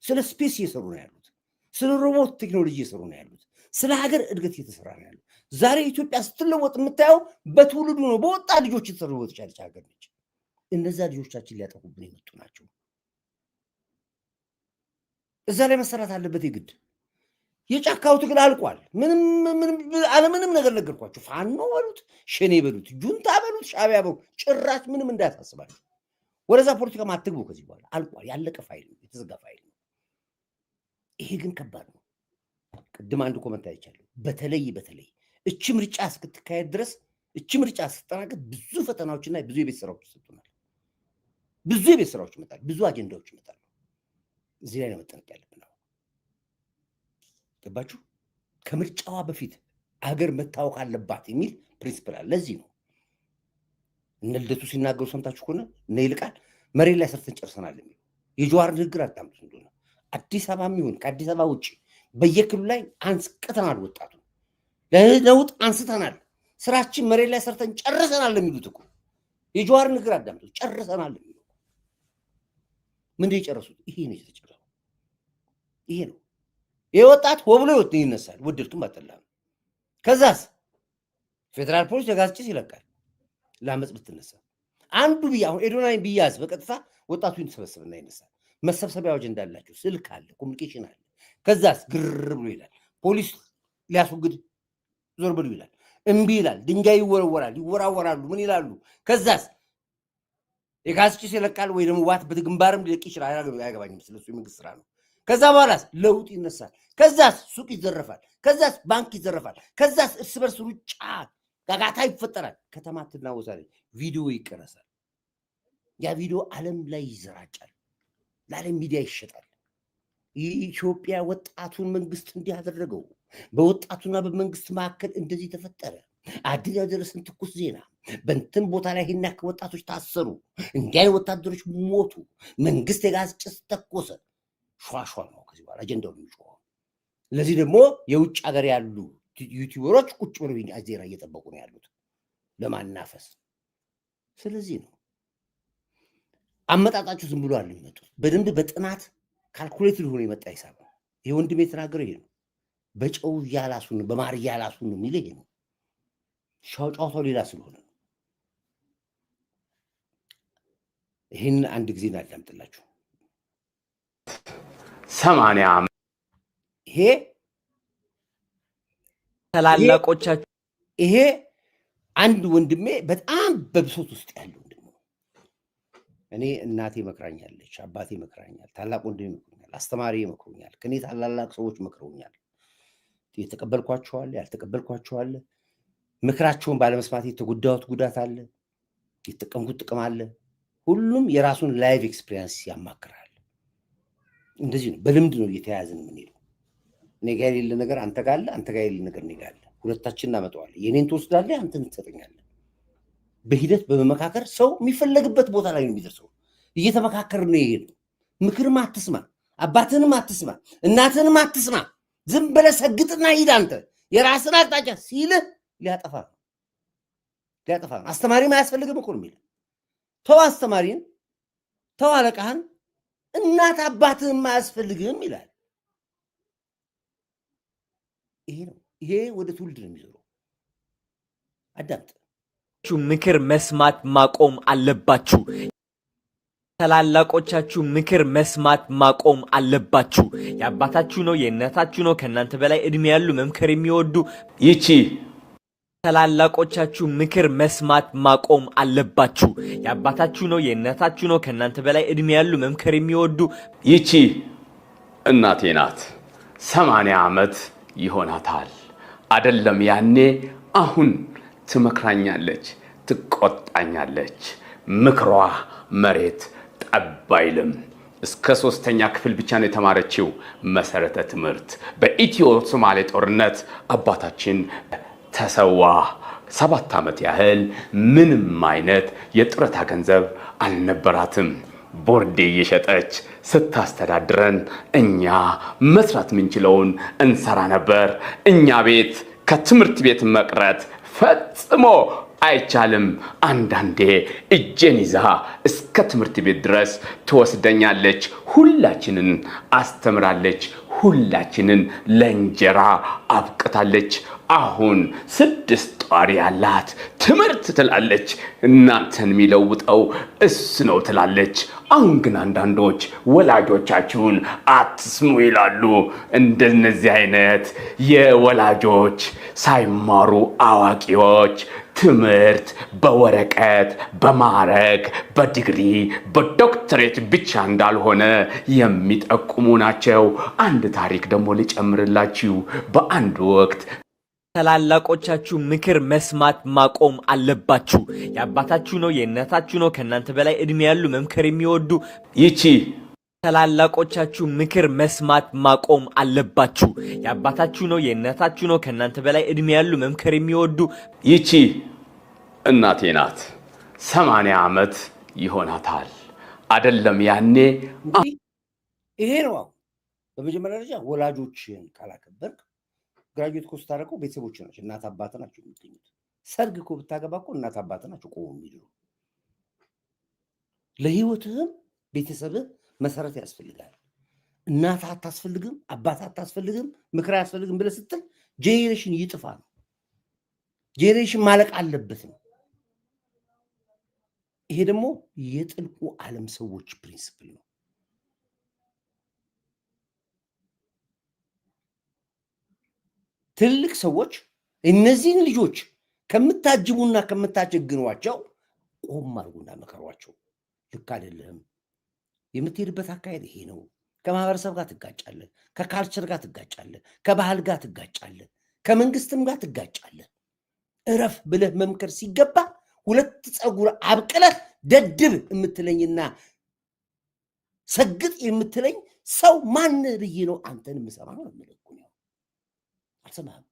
ስለ ስፔስ እየሰሩ ነው ያሉት፣ ስለ ሮቦት ቴክኖሎጂ እየሰሩ ነው ያሉት፣ ስለ ሀገር እድገት እየተሰራ ነው ያሉት። ዛሬ ኢትዮጵያ ስትለወጥ የምታየው በትውልዱ ነው። በወጣት ልጆች የተለወጠች ያለች ሀገር ነች። እነዛ ልጆቻችን ሊያጠፉብን የመጡ ናቸው። እዛ ላይ መሰራት አለበት የግድ። የጫካው ትግል አልቋል። ምንም ነገር ነገርኳቸው። ፋኖ በሉት፣ ሸኔ በሉት፣ ጁንታ በሉት፣ ሻዕቢያ በሉት፣ ጭራሽ ምንም እንዳታስባቸው። ወደዛ ፖለቲካ ማትግቡ። ከዚህ በኋላ አልቋል። ያለቀ ፋይል ነው፣ የተዘጋ ፋይል ነው። ይሄ ግን ከባድ ነው። ቅድም አንድ ኮመንት አይቻለሁ። በተለይ እቺ ምርጫ እስክትካሄድ ድረስ፣ እቺ ምርጫ ስትጠናቀቅ ብዙ ፈተናዎችና ብዙ የቤት ስራዎች ይሰጡናል። ብዙ የቤት ስራዎች ይመጣሉ፣ ብዙ አጀንዳዎች ይመጣሉ። እዚህ ላይ ነው መጠንቀቅ ያለብን። ገባችሁ? ከምርጫዋ በፊት አገር መታወቅ አለባት የሚል ፕሪንሲፕል አለ። ለዚህ ነው እነ ልደቱ ሲናገሩ ሰምታችሁ ከሆነ እነ ይልቃል መሬት ላይ ሰርተን ጨርሰናል የሚሉ የጀዋር ንግግር አዳምጡ እንደሆነ አዲስ አበባ የሚሆን ከአዲስ አበባ ውጭ በየክልሉ ላይ አንስቀተናል። ወጣቱ ለውጥ አንስተናል። ስራችን መሬት ላይ ሰርተን ጨርሰናል የሚሉት እኮ የጀዋር ንግግር አዳምጡ። ጨርሰናል የሚሉ ምንድን የጨረሱት? ይሄ ነው የተጨረሰው። ይሄ ነው። ይሄ ወጣት ወብሎ ይነሳል፣ ወደድክም አጠላም። ከዛስ ፌደራል ፖሊስ የጋዝ ጭስ ይለቃል። ለአመፅ ብትነሳ አንዱ አሁን ኤዶናይ ቢያዝ በቀጥታ ወጣቱ ይሰበሰብና ይነሳል። መሰብሰቢያ አጀንዳ አላቸው። ስልክ አለ፣ ኮሚኒኬሽን አለ። ከዛስ ግር ብሎ ይላል። ፖሊስ ሊያስወግድ ዞር ብሎ ይላል እምቢ ይላል ድንጋይ ይወራወራሉ ምን ይላሉ ከዛስ የጋዝ ጭስ ይለቃል ወይ ደግሞ ዋት በግንባርም ሊለቅ ይችላል አያገባኝም ስለሱ የመንግስት ስራ ነው ከዛ በኋላስ ለውጥ ይነሳል ከዛስ ሱቅ ይዘረፋል ከዛስ ባንክ ይዘረፋል ከዛስ እርስ በርስ ሩጫ ጋጋታ ይፈጠራል ከተማ ትናወሳለች ቪዲዮ ይቀረሳል ያ ቪዲዮ ዓለም ላይ ይዘራጫል ለዓለም ሚዲያ ይሸጣል ኢትዮጵያ ወጣቱን መንግስት እንዲያደረገው በወጣቱና በመንግስት መካከል እንደዚህ ተፈጠረ አዲስ ያደረሰን ትኩስ ዜና በእንትን ቦታ ላይ ሄናክ ወጣቶች ታሰሩ እንዲያይ ወታደሮች ሞቱ መንግስት የጋዝ ጭስ ተኮሰ ሿሿ ነው ከዚህ በኋላ አጀንዳው የሚጮኸው ለዚህ ደግሞ የውጭ ሀገር ያሉ ዩቲዩበሮች ቁጭ ብለው ዜና እየጠበቁ ነው ያሉት ለማናፈስ ስለዚህ ነው አመጣጣችሁ ዝም ብሎ አለ የሚመጡት በደንብ በጥናት ካልኩሌትድ ሆኖ የመጣ ሂሳብ ነው ይሄ ወንድም የተናገረው ይሄ ነው በጨው ያላሱን በማር ያላሱን ነው የሚለው ይሄ ነው ሻውጫውታው ሌላ ስለሆነ ይሄን አንድ ጊዜ እናዳምጥላችሁ 80 ይሄ ታላላቆቻችሁ ይሄ አንድ ወንድሜ በጣም በብሶት ውስጥ ያለው ወንድም ነው እኔ እናቴ መክራኛለች አባቴ መክራኛል ታላቅ ወንድሜ መክሮኛል አስተማሪ መክሮኛል ከኔ ታላላቅ ሰዎች መክሮኛል የተቀበልኳቸዋል ያልተቀበልኳቸዋል ምክራቸውን ባለመስማት የተጎዳሁት ጉዳት አለ የተጠቀምኩት ጥቅም አለ ሁሉም የራሱን ላይቭ ኤክስፒሪየንስ ያማክራል እንደዚህ ነው በልምድ ነው እየተያያዝን የምንሄደው እኔ ጋር የሌለ ነገር አንተ ጋር አለ አንተ ጋር የሌለ ነገር እኔ ጋር አለ ሁለታችን እናመጣዋለን የኔን ትወስዳለህ አንተን ትሰጠኛለህ በሂደት በመመካከር ሰው የሚፈለግበት ቦታ ላይ ነው የሚደርሰው እየተመካከርን ነው ይሄድ ምክርም አትስማ አባትንም አትስማ እናትንም አትስማ ዝም ብለህ ሰግጥና ሂድ አንተ የራስን አቅጣጫ ሲልህ ሊያጠፋ አስተማሪ ማያስፈልግም እኮ ነው የሚለው ተው አስተማሪን ተው አለቃህን እናት አባትህን ማያስፈልግም ይላል ይሄ ወደ ትውልድ ነው የሚዞረው አዳምጥ ምክር መስማት ማቆም አለባችሁ ታላላቆቻችሁ ምክር መስማት ማቆም አለባችሁ የአባታችሁ ነው የእናታችሁ ነው ከናንተ በላይ እድሜ ያሉ መምከር የሚወዱ ይቺ ታላላቆቻችሁ ምክር መስማት ማቆም አለባችሁ የአባታችሁ ነው የእናታችሁ ነው ከናንተ በላይ እድሜ ያሉ መምከር የሚወዱ ይቺ እናቴ ናት 80 ዓመት ይሆናታል አይደለም ያኔ አሁን ትመክራኛለች ትቆጣኛለች ምክሯ መሬት ጠባይልም እስከ 3ኛ ክፍል ብቻ ነው የተማረችው መሰረተ ትምህርት በኢትዮ ሶማሌ ጦርነት አባታችን ተሰዋ 7 ዓመት ያህል ምንም አይነት የጡረታ ገንዘብ አልነበራትም ቦርዴ እየሸጠች ስታስተዳድረን እኛ መስራት ምንችለውን እንሰራ ነበር እኛ ቤት ከትምህርት ቤት መቅረት ፈጽሞ አይቻልም አንዳንዴ እጄን ይዛ እስከ ትምህርት ቤት ድረስ ትወስደኛለች ሁላችንን አስተምራለች ሁላችንን ለእንጀራ አብቅታለች አሁን 6 ጧሪ ያላት ትምህርት ትላለች እናንተን የሚለውጠው እሱ ነው ትላለች አሁን ግን አንዳንዶች ወላጆቻችሁን አትስሙ ይላሉ እንደነዚህ አይነት የወላጆች ሳይማሩ አዋቂዎች ትምህርት በወረቀት በማዕረግ በዲግሪ በዶክተሬት ብቻ እንዳልሆነ የሚጠቁሙ ናቸው አንድ ታሪክ ደግሞ ልጨምርላችሁ በአንድ ወቅት ታላላቆቻችሁ ምክር መስማት ማቆም አለባችሁ የአባታችሁ ነው የእናታችሁ ነው ከናንተ በላይ እድሜ ያሉ መምከር የሚወዱ ይቺ ታላላቆቻችሁ ምክር መስማት ማቆም አለባችሁ የአባታችሁ ነው የእናታችሁ ነው ከናንተ በላይ እድሜ ያሉ መምከር የሚወዱ ይቺ እናቴ ናት 80 ዓመት ይሆናታል አይደለም ያኔ ይሄ ነው በመጀመሪያ ደረጃ ወላጆችን ካላከበርክ ግራጁዌት ኮርስ ታረቀው ቤተሰቦች ናቸው እናት አባት ናቸው የሚገኙት ሰርግ እኮ ብታገባኮ እናት አባት ናቸው ቆሞ የሚሉ ለህይወትህም ቤተሰብህ መሰረት ያስፈልጋል እናት አታስፈልግም አባት አታስፈልግም ምክር አያስፈልግም ብለህ ስትል ጄኔሬሽን ይጥፋ ነው ጄኔሬሽን ማለቅ አለበት ነው ይሄ ደግሞ የጥልቁ ዓለም ሰዎች ፕሪንሲፕል ነው ትልቅ ሰዎች እነዚህን ልጆች ከምታጅቡና ከምታጀግኗቸው ቆም አድርጉና መከሯቸው። ልክ አይደለም፣ የምትሄድበት አካሄድ ይሄ ነው። ከማህበረሰብ ጋር ትጋጫለህ፣ ከካልቸር ጋር ትጋጫለህ፣ ከባህል ጋር ትጋጫለህ፣ ከመንግስትም ጋር ትጋጫለህ። እረፍ ብለህ መምከር ሲገባ ሁለት ፀጉር አብቅለህ ደድብ የምትለኝና ሰግጥ የምትለኝ ሰው ማን ብዬ ነው አንተን የምሰማ ነው የምልህ ነው። አልሰማህም።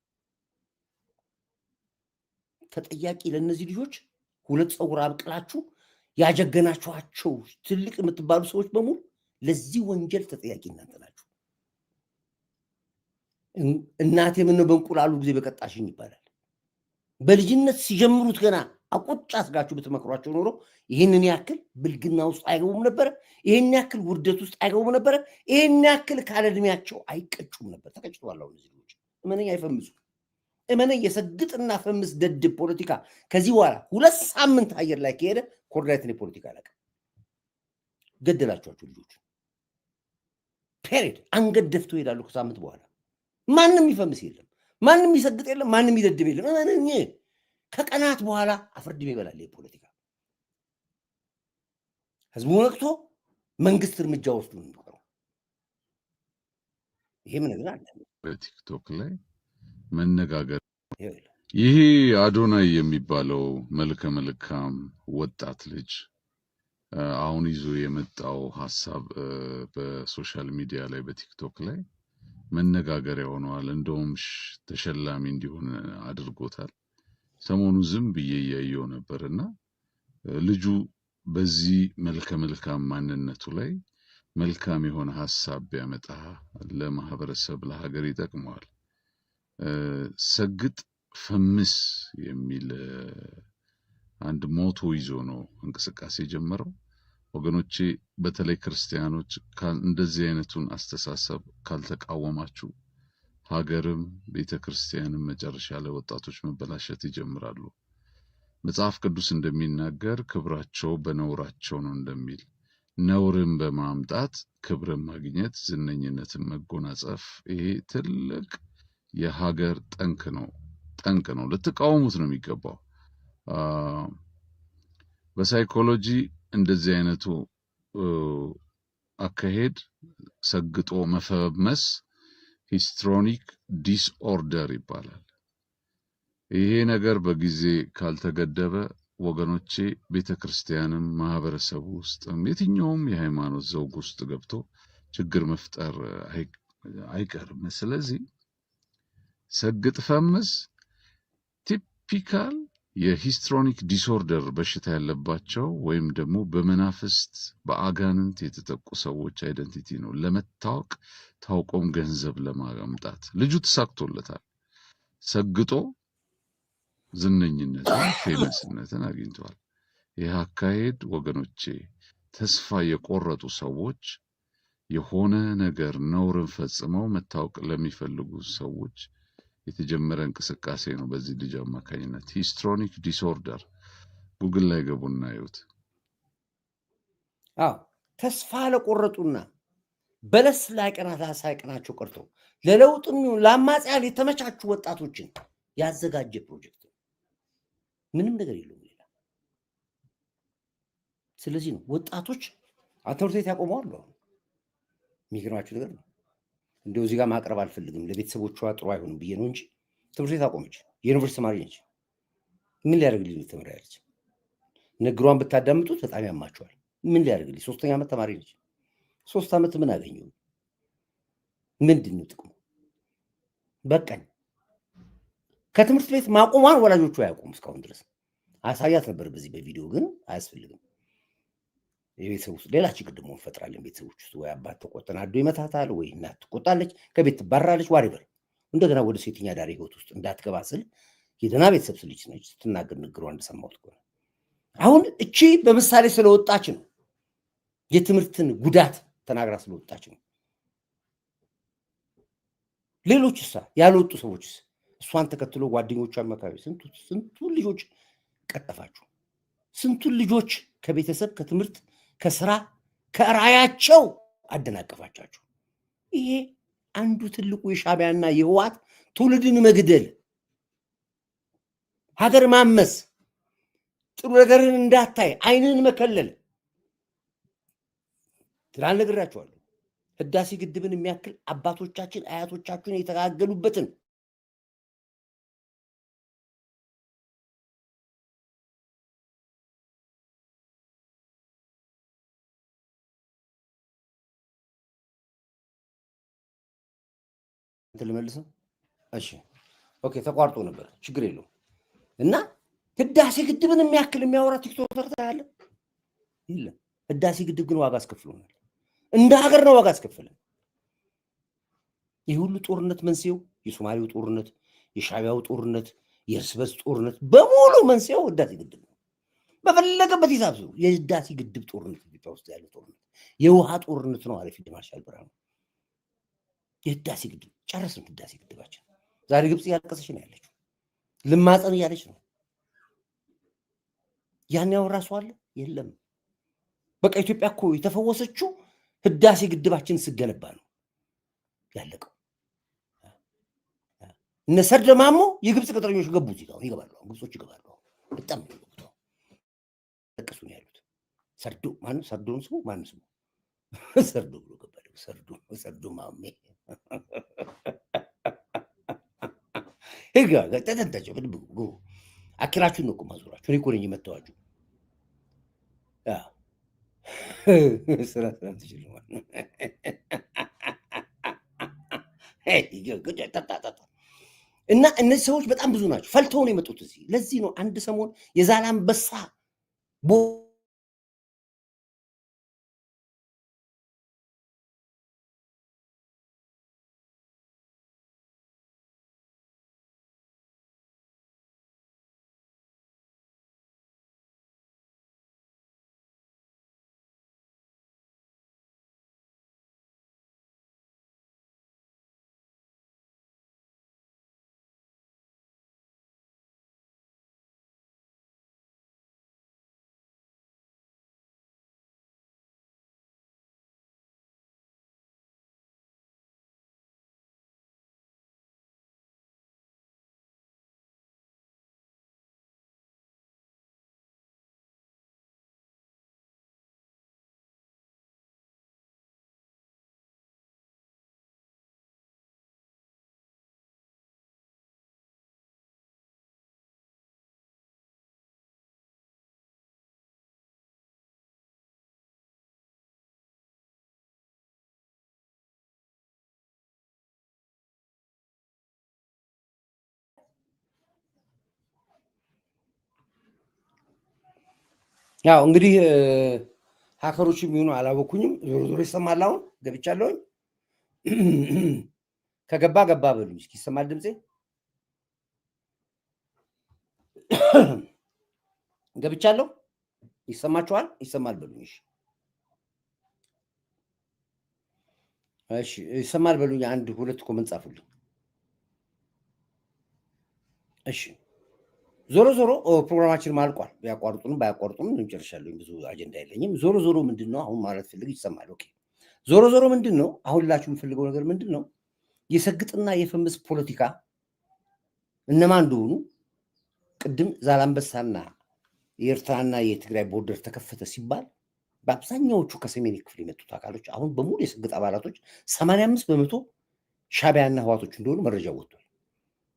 ተጠያቂ ለእነዚህ ልጆች ሁለት ፀጉር አብቅላችሁ ያጀገናችኋቸው ትልቅ የምትባሉ ሰዎች በሙሉ ለዚህ ወንጀል ተጠያቂ እናንተ ናችሁ። እናቴ ምን በእንቁላሉ ጊዜ በቀጣሽኝ ይባላል። በልጅነት ሲጀምሩት ገና አቆጫ አስጋችሁ ብትመክሯቸው ኖሮ ይህንን ያክል ብልግና ውስጥ አይገቡም ነበር። ይህን ያክል ውርደት ውስጥ አይገቡም ነበር። ይህን ያክል ካለ እድሜያቸው አይቀጩም ነበር። ተቀጭተዋል። አሁን እነዚህ ልጆች እመነኝ አይፈምሱ። እመነኝ የሰግጥና ፈምስ ደድብ ፖለቲካ ከዚህ በኋላ 2 ሳምንት አየር ላይ ከሄደ ኮርዲኔትን የፖለቲካ አለቃ ገደላችኋቸው ልጆች። ፔሪድ አንገት ደፍቶ ይሄዳሉ። ከሳምንት በኋላ ማንም ይፈምስ የለም፣ ማንም ይሰግጥ የለም፣ ማንም ይደድብ የለም። እመነኝ ከቀናት በኋላ አፍርድም ይበላል የፖለቲካ ህዝቡ ነቅቶ መንግስት እርምጃ ወስዶ ነው። ይሄ ምን ነገር አለ በቲክቶክ ላይ መነጋገር። ይሄ አዶናይ የሚባለው መልከ መልካም ወጣት ልጅ አሁን ይዞ የመጣው ሐሳብ በሶሻል ሚዲያ ላይ በቲክቶክ ላይ መነጋገሪያ ሆኗል። እንደውም ተሸላሚ እንዲሆን አድርጎታል። ሰሞኑ ዝም ብዬ እያየው ነበርና ልጁ በዚህ መልከ መልካም ማንነቱ ላይ መልካም የሆነ ሐሳብ ቢያመጣ ለማህበረሰብ ለሀገር ይጠቅመዋል። ሰግጥ ፈምስ የሚል አንድ ሞቶ ይዞ ነው እንቅስቃሴ ጀመረው። ወገኖቼ በተለይ ክርስቲያኖች እንደዚህ አይነቱን አስተሳሰብ ካልተቃወማችሁ ሀገርም ቤተክርስቲያንም መጨረሻ ላይ ወጣቶች መበላሸት ይጀምራሉ። መጽሐፍ ቅዱስ እንደሚናገር ክብራቸው በነውራቸው ነው እንደሚል ነውርን በማምጣት ክብርን ማግኘት ዝነኝነትን መጎናጸፍ ይሄ ትልቅ የሀገር ጠንቅ ነው። ልትቃወሙት ነው የሚገባው። በሳይኮሎጂ እንደዚህ አይነቱ አካሄድ ሰግጦ መፈመስ ሂስትሮኒክ ዲስኦርደር ይባላል። ይሄ ነገር በጊዜ ካልተገደበ ወገኖቼ ቤተክርስቲያንም ማህበረሰቡ ውስጥም የትኛውም የሃይማኖት ዘውግ ውስጥ ገብቶ ችግር መፍጠር አይቀርም። ስለዚህ ሰግጥ ፈምስ ቲፒካል የሂስትሮኒክ ዲስኦርደር በሽታ ያለባቸው ወይም ደግሞ በመናፍስት በአጋንንት የተጠቁ ሰዎች አይደንቲቲ ነው። ለመታወቅ ታውቆም ገንዘብ ለማምጣት ልጁ ተሳክቶለታል። ሰግጦ ዝነኝነትን ፌመስነትን አግኝተዋል። ይህ አካሄድ ወገኖቼ ተስፋ የቆረጡ ሰዎች የሆነ ነገር ነውርን ፈጽመው መታወቅ ለሚፈልጉ ሰዎች የተጀመረ እንቅስቃሴ ነው። በዚህ ልጅ አማካኝነት ሂስትሮኒክ ዲስኦርደር ጉግል ላይ ገቡና ይዩት። ተስፋ ለቆረጡና በለስ ላይቀናት ሳይቀናቸው ቀርቶ ለለውጥም ለአማጽያን የተመቻቹ ወጣቶችን ያዘጋጀ ፕሮጀክት ነው። ምንም ነገር የለውም ሌላ። ስለዚህ ነው ወጣቶች ትምህርት ቤት ያቆመዋል። የሚገርማችሁ ነገር ነው። እንደው እዚህ ጋር ማቅረብ አልፈልግም ለቤተሰቦቿ ጥሩ አይሆንም ብዬ ነው እንጂ ትምህርት ቤት አቆመች። የዩኒቨርሲቲ ተማሪ ነች። ምን ሊያደርግልኝ ተምራ ያለች? ንግሯን ብታዳምጡት በጣም ያማቸዋል። ምን ሊያደርግልኝ? 3ኛ ዓመት ተማሪ ነች። 3 ዓመት ምን አገኘው? ምንድን ነው ጥቅሙ? በቃኝ። ከትምህርት ቤት ማቆሟን ወላጆቹ አያውቁም እስካሁን ድረስ። አሳያት ነበር በዚህ በቪዲዮ ግን አያስፈልግም። የቤተሰብ ውስጥ ሌላ ችግር ደግሞ እንፈጥራለን። ቤተሰቦች ውስጥ ወይ አባት ተቆጥናዶ ይመታታል፣ ወይ እናት ትቆጣለች፣ ከቤት ትባራለች። ዋሪበር እንደገና ወደ ሴተኛ ዳሪ ህይወት ውስጥ እንዳትገባ ስል የደህና ቤተሰብ ልጅ ነች ስትናገር ንግሯ እንደሰማሁት ከሆነ አሁን እቺ በምሳሌ ስለወጣች ነው። የትምህርትን ጉዳት ተናግራ ስለወጣች ነው። ሌሎች ያልወጡ ሰዎች እሷን ተከትሎ ጓደኞቿ አማካሪ ስንቱን ልጆች ቀጠፋችሁ። ስንቱን ልጆች ከቤተሰብ ከትምህርት ከስራ ከራያቸው አደናቀፋቻችሁ። ይሄ አንዱ ትልቁ የሻዕቢያና የህወሓት ትውልድን መግደል፣ ሀገር ማመስ፣ ጥሩ ነገርን እንዳታይ አይንን መከለል ትላንት ነግራችኋለሁ። ህዳሴ ግድብን የሚያክል አባቶቻችን አያቶቻችን የተጋገሉበትን ልመልሰው። እሺ ኦኬ፣ ተቋርጦ ነበር፣ ችግር የለውም። እና ህዳሴ ግድብን የሚያክል የሚያወራ ቲክቶከር ታያለ? የለም። ህዳሴ ግድብ ግን ዋጋ አስከፍሎናል። እንደ ሀገር ነው ዋጋ አስከፍለን። ይህ ሁሉ ጦርነት መንስኤው የሶማሌው ጦርነት፣ የሻዕቢያው ጦርነት፣ የእርስ በርስ ጦርነት በሙሉ መንስኤው ህዳሴ ግድብ ነው። በፈለገበት ሂሳብ ነው የህዳሴ ግድብ ጦርነት ኢትዮጵያ ውስጥ ያለ ጦርነት የውሃ ጦርነት ነው አለ ፊልድ ማርሻል ብርሃኑ። የህዳሴ ግድብ ጨረስን። ህዳሴ ግድባችን ዛሬ ግብጽ እያለቀሰች ነው ያለችው፣ ልማፀን እያለች ነው። ያን ያወራ ሰው አለ? የለም። በቃ ኢትዮጵያ እኮ የተፈወሰችው ህዳሴ ግድባችን ስገነባ ነው ያለቀው። እነ ሰርደ ማሞ የግብጽ ቅጥረኞች ገቡ፣ እዚህ ጋር ይገባሉ፣ ግብጾች ይገባሉ። በጣም ነው ለቀሱ ነው ያሉት። ሰርዶ ማን ሰርዶን ስሙ ማን ስሙ ሰርዶ ብሎ ገባሉ። ሰርዶ ማሜ ሄጋ ተተንተቸው ግቡ። አኪራችሁን ነው እኮ ማዞራችሁ። እኔ እኮ ነኝ የመታዋችሁ። ስራ ትችላል። እና እነዚህ ሰዎች በጣም ብዙ ናቸው፣ ፈልተው ነው የመጡት እዚህ። ለዚህ ነው አንድ ሰሞን የዛላምበሳ ያው እንግዲህ ሀከሮች የሚሆኑ አላወኩኝም። ዞሮ ዞሮ ይሰማል። አሁን ገብቻለሁኝ። ከገባ ገባ በሉኝ እስኪ። ይሰማል ድምጼ? ገብቻለሁ። ይሰማችኋል? ይሰማል በሉኝ። እሺ ይሰማል በሉኝ። አንድ ሁለት ኮመንት ጻፉልኝ። እሺ ዞሮ ዞሮ ፕሮግራማችን ማልቋል። ቢያቋርጡንም ባያቋርጡንም እንጨርሻለሁ። ብዙ አጀንዳ የለኝም። ዞሮ ዞሮ ምንድነው አሁን ማለት ፈልግ ይሰማል። ኦኬ ዞሮ ዞሮ ምንድነው አሁን ላችሁ የምፈልገው ነገር ምንድነው የሰግጥና የፈምስ ፖለቲካ እነማን እንደሆኑ ቅድም ዛላምበሳና የኤርትራና የትግራይ ቦርደር ተከፈተ ሲባል በአብዛኛዎቹ ከሰሜን ክፍል የመጡት አካሎች አሁን በሙሉ የሰግጥ አባላቶች 85% ሻዕቢያና ህዋቶች እንደሆኑ መረጃ ወጥቷል።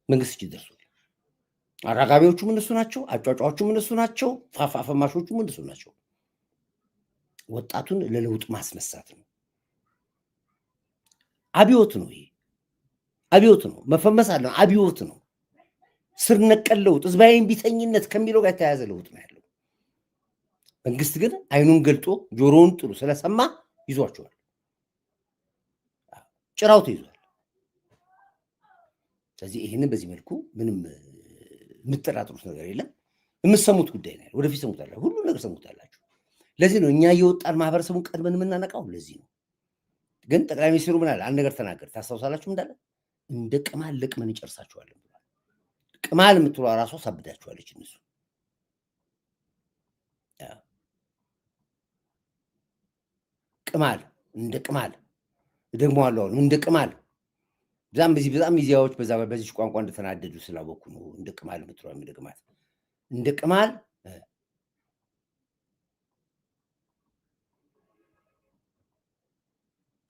መንግስት እጅ ደርሷል። አራጋቢዎቹም እነሱ ናቸው። አጫጫዎቹም እነሱ ናቸው። ፋፋፈማሾቹም እነሱ ናቸው። ወጣቱን ለለውጥ ማስነሳት ነው። አብዮት ነው። ይሄ አብዮት ነው። መፈመስ አለ። አብዮት ነው። ስር ነቀል ለውጥ፣ ህዝባዊ እምቢተኝነት ከሚለው ጋር የተያያዘ ለውጥ ነው ያለው። መንግስት ግን አይኑን ገልጦ ጆሮውን ጥሩ ስለሰማ ይዟቸዋል። ጭራው ተይዟል። ስለዚህ ይህንን በዚህ መልኩ ምንም የምትጠራጥሩት ነገር የለም። የምትሰሙት ጉዳይ ነው። ወደፊት ሰሙታላችሁ። ሁሉ ነገር ሰሙታላችሁ። ለዚህ ነው እኛ የወጣን ማህበረሰቡን ቀድመን የምናነቃው። ለዚህ ነው። ግን ጠቅላይ ሚኒስትሩ ምን አለ? አንድ ነገር ተናገር። ታስታውሳላችሁ? እንዳለ እንደ ቅማል ለቅመን እንጨርሳችኋለን ብሏል። ቅማል የምትሏ ራሷ ሳብዳችኋለች። እነሱ ቅማል እንደ ቅማል ደግሞ አለው እንደ ቅማል በዛም ሚዲያዎች በዚህ ቋንቋ እንደተናደዱ ስላወኩ ነው እንደ ቅማል ምትሯ የሚደግማት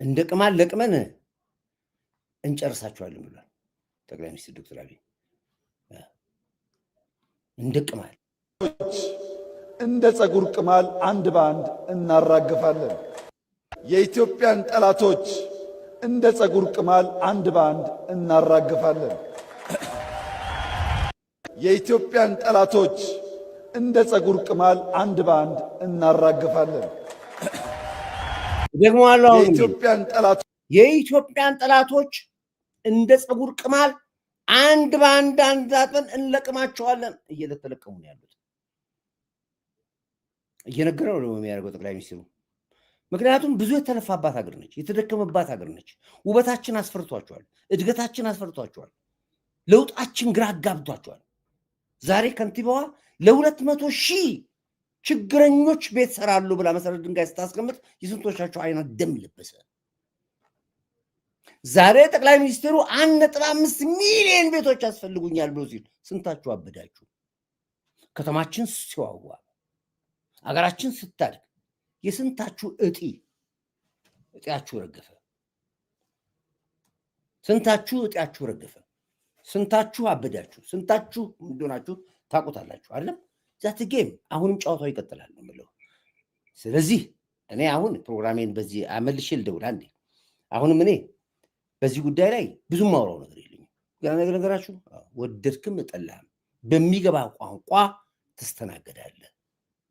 እንደ ቅማል ለቅመን እንጨርሳቸዋለን ብሏል ጠቅላይ ሚኒስትር ዶክተር አብይ። እንደ ቅማል እንደ ጸጉር ቅማል አንድ በአንድ እናራግፋለን። የኢትዮጵያን ጠላቶች እንደ ጸጉር ቅማል አንድ በአንድ እናራግፋለን። የኢትዮጵያን ጠላቶች እንደ ጸጉር ቅማል አንድ በአንድ እናራግፋለን። ደግሞ አለው የኢትዮጵያን ጠላቶች እንደ ጸጉር ቅማል አንድ በአንድ አንዳጥን እንለቅማቸዋለን። እየተለቀሙ ነው ያሉት። እየነገረው ነው የሚያደርገው ጠቅላይ ሚኒስትሩ። ምክንያቱም ብዙ የተለፋባት ሀገር ነች፣ የተደከመባት ሀገር ነች። ውበታችን አስፈርቷቸዋል፣ እድገታችን አስፈርቷቸዋል፣ ለውጣችን ግራ አጋብቷቸዋል። ዛሬ ከንቲባዋ ለ200,000 ችግረኞች ቤት ሰራሉ ብላ መሰረት ድንጋይ ስታስቀምጥ የስንቶቻቸው አይነት ደም ለበሰ? ዛሬ ጠቅላይ ሚኒስትሩ 1.5 ሚሊዮን ቤቶች ያስፈልጉኛል ብሎ ሲል ስንታችሁ አበዳችሁ? ከተማችን ሲዋዋ አገራችን ስታድግ የስንታችሁ እጢያችሁ ረገፈ? ስንታችሁ እጢያችሁ ረገፈ? ስንታችሁ አበዳችሁ? ስንታችሁ እንደሆናችሁ ታውቁታላችሁ አይደል? ዛት ጌም አሁንም ጨዋታው ይቀጥላል ነው የምለው። ስለዚህ እኔ አሁን ፕሮግራሜን በዚህ አመልሼ ልደውል አንዴ። አሁንም እኔ በዚህ ጉዳይ ላይ ብዙ ማውራው ነገር የለኝም። ገና ነገራችሁ ወደድክም ጠላህም በሚገባ ቋንቋ ትስተናገዳለህ።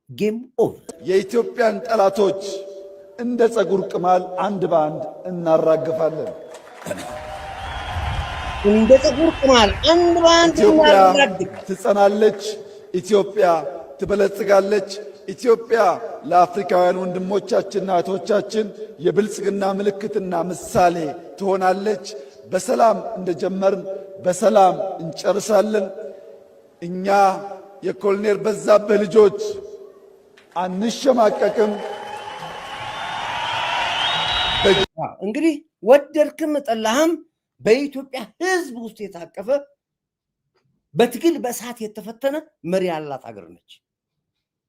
ጌም ኦቨር። የኢትዮጵያን ጠላቶች እንደ ጸጉር ቅማል አንድ በአንድ እናራግፋለን። እንደ ጸጉር ቅማል አንድ በአንድ ኢትዮጵያ ትጸናለች። ኢትዮጵያ ትበለጽጋለች። ኢትዮጵያ ለአፍሪካውያን ወንድሞቻችንና እህቶቻችን የብልጽግና ምልክትና ምሳሌ ትሆናለች። በሰላም እንደጀመርን በሰላም እንጨርሳለን። እኛ የኮሎኔል በዛብህ ልጆች አንሸማቀቅም። እንግዲህ ወደድክም ጠላህም በኢትዮጵያ ሕዝብ ውስጥ የታቀፈ በትግል በእሳት የተፈተነ መሪ ያላት ሀገር ነች።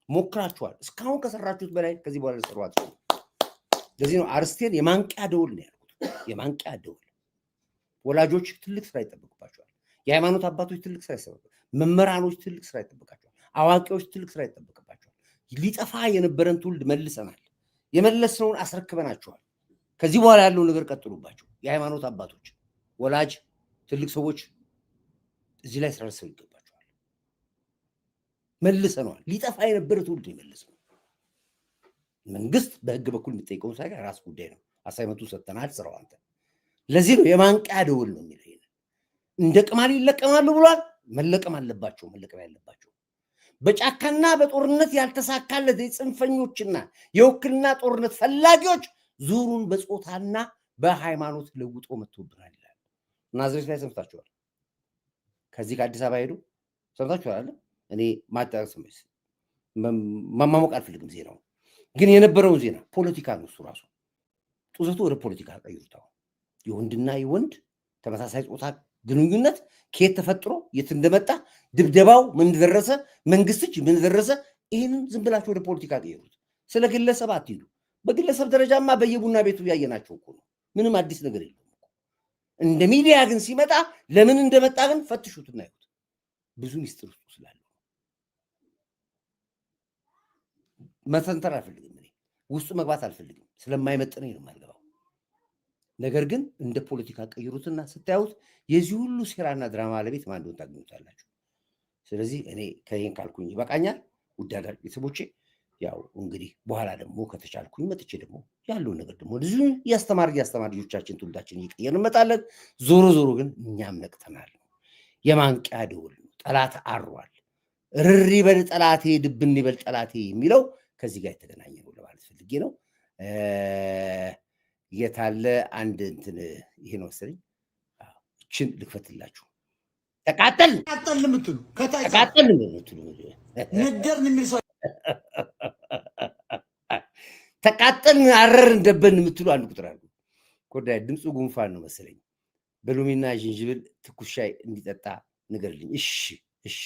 ሞክራችኋል። እስካሁን ከሰራችሁት በላይ ከዚህ በኋላ ልትሰሯት። ለዚህ ነው አርስቴን የማንቂያ ደውል ነው ያልኩት። የማንቂያ ደውል። ወላጆች ትልቅ ስራ ይጠበቅባቸዋል። የሃይማኖት አባቶች ትልቅ ስራ ይጠበቅባቸዋል። መምህራኖች ትልቅ ስራ ይጠበቃቸዋል። አዋቂዎች ትልቅ ስራ ይጠበቅባቸዋል። ሊጠፋ የነበረን ትውልድ መልሰናል። የመለስነውን አስረክበናቸዋል። ከዚህ በኋላ ያለው ነገር ቀጥሉባቸው። የሃይማኖት አባቶች፣ ወላጅ፣ ትልቅ ሰዎች እዚህ ላይ ስራ ሰው ይገባቸዋል። መልሰነዋል። ሊጠፋ የነበረ ትውልድ የመለስነው። መንግስት በህግ በኩል የሚጠይቀውን ሳይሆን ራስ ጉዳይ ነው። አሳይመንቱ ሰጥተናል፣ ስራው አንተ። ለዚህ ነው የማንቂያ ደውል ነው የሚለው። እንደ ቅማል ይለቀማሉ ብሏል። መለቀም አለባቸው፣ መለቀም ያለባቸው። በጫካና በጦርነት ያልተሳካለት የጽንፈኞችና የውክልና ጦርነት ፈላጊዎች ዙሩን በጾታና በሃይማኖት ለውጦ መጥቶብናል ይላል። ናዝሬት ላይ ሰምታችኋል። ከዚህ ከአዲስ አበባ ሄዱ ሰምታችኋል። እኔ ማጣቀስ ማማሞቅ አልፈልግም። ዜናው ግን የነበረው ዜና ፖለቲካ ነው። እሱ ራሱ ጡዘቱ ወደ ፖለቲካ ቀይሩታው። የወንድና የወንድ ተመሳሳይ ጾታ ግንኙነት ከየት ተፈጥሮ የት እንደመጣ፣ ድብደባው ምን ደረሰ፣ መንግስት እጅ ምን ደረሰ፣ ይህንን ዝም ብላችሁ ወደ ፖለቲካ ቀይሩት። ስለ ግለሰብ አትሂዱ። በግለሰብ ደረጃማ በየቡና ቤቱ ያየናቸው እኮ ነው። ምንም አዲስ ነገር የለም። እንደ ሚዲያ ግን ሲመጣ ለምን እንደመጣ ግን ፈትሹት እና ይሁት። ብዙ ሚስጥር ውስጥ ስላለ መተንተር አልፈልግም። እኔ ውስጡ መግባት አልፈልግም። ስለማይመጥነኝ ነው የማልገባው። ነገር ግን እንደ ፖለቲካ ቀይሩትና ስታዩት የዚህ ሁሉ ሴራና ድራማ ባለቤት ማን እንደሆነ ታገኙታላችሁ። ስለዚህ እኔ ከይሄን ካልኩኝ ይበቃኛል። ውድ አድማጭ ቤተሰቦቼ ያው እንግዲህ በኋላ ደግሞ ከተቻልኩኝ መጥቼ ደግሞ ያለው ነገር ደግሞ ብዙ ያስተማር ልጆቻችን ትውልዳችን እየቀየርን እንመጣለን። ዞሮ ዞሮ ግን እኛም ነቅተናል። የማንቂያ ደውል ነው። ጠላት አሯል። ርሪ በል ጠላቴ፣ ድብን ይበል ጠላቴ የሚለው ከዚህ ጋር የተገናኘ ነው ለማለት ፈልጌ ነው። የታለ አንድ እንትን ይሄ ነው መሰለኝ። እችን ልክፈትላችሁ። ተቃጠል የምትሉ ከታች ተቃጠል የምትሉ ነገርን የሚል ሰው ተቃጠልን አረርን ደበን የምትሉ አንድ ቁጥር አሉ። ኮዳይ ድምፁ ጉንፋን ነው መሰለኝ። በሎሚና ጅንጅብል ትኩስ ሻይ እንዲጠጣ ንገርልኝ። እሺ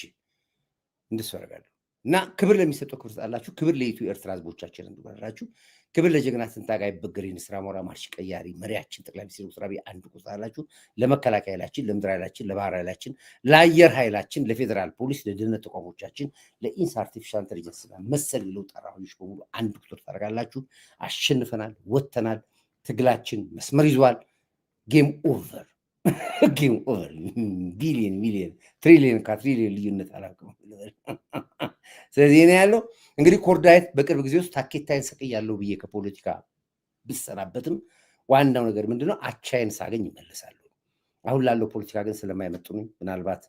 እንደሱ አደርጋለሁ። እና ክብር ለሚሰጠው ክብር ትሰጣላችሁ። ክብር ለኢትዮ ኤርትራ ህዝቦቻችን እንድበራችሁ። ክብር ለጀግና ትንታጋይ በገሪ ንስራ ሞራ ማርሽ ቀያሪ መሪያችን ጠቅላይ ሚኒስትር ዶክተር አብይ አንድ ቁጣላችሁ። ለመከላከያ ኃይላችን፣ ለምድር ኃይላችን፣ ለባህር ኃይላችን፣ ለአየር ኃይላችን፣ ለፌዴራል ፖሊስ፣ ለደህንነት ተቋሞቻችን፣ ለኢንስ አርቲፊሻል ኢንተለጀንስ እና መሰል የለውጥ አራማጆች በሙሉ አንድ ቁጥር ታደርጋላችሁ። አሸንፈናል፣ ወጥተናል። ትግላችን መስመር ይዟል። ጌም ኦቨር ጌም ኦቨር። ቢሊየን ሚሊየን ትሪሊየን ከትሪሊየን ልዩነት አላውቅም። ስለዚህ እኔ ያለው እንግዲህ ኮርዳይት በቅርብ ጊዜ ውስጥ ታኬታይን ሰቅያለሁ ብዬ ከፖለቲካ ብሰናበትም ዋናው ነገር ምንድነው? አቻይን ሳገኝ ይመለሳሉ። አሁን ላለው ፖለቲካ ግን ስለማይመጡኝ ምናልባት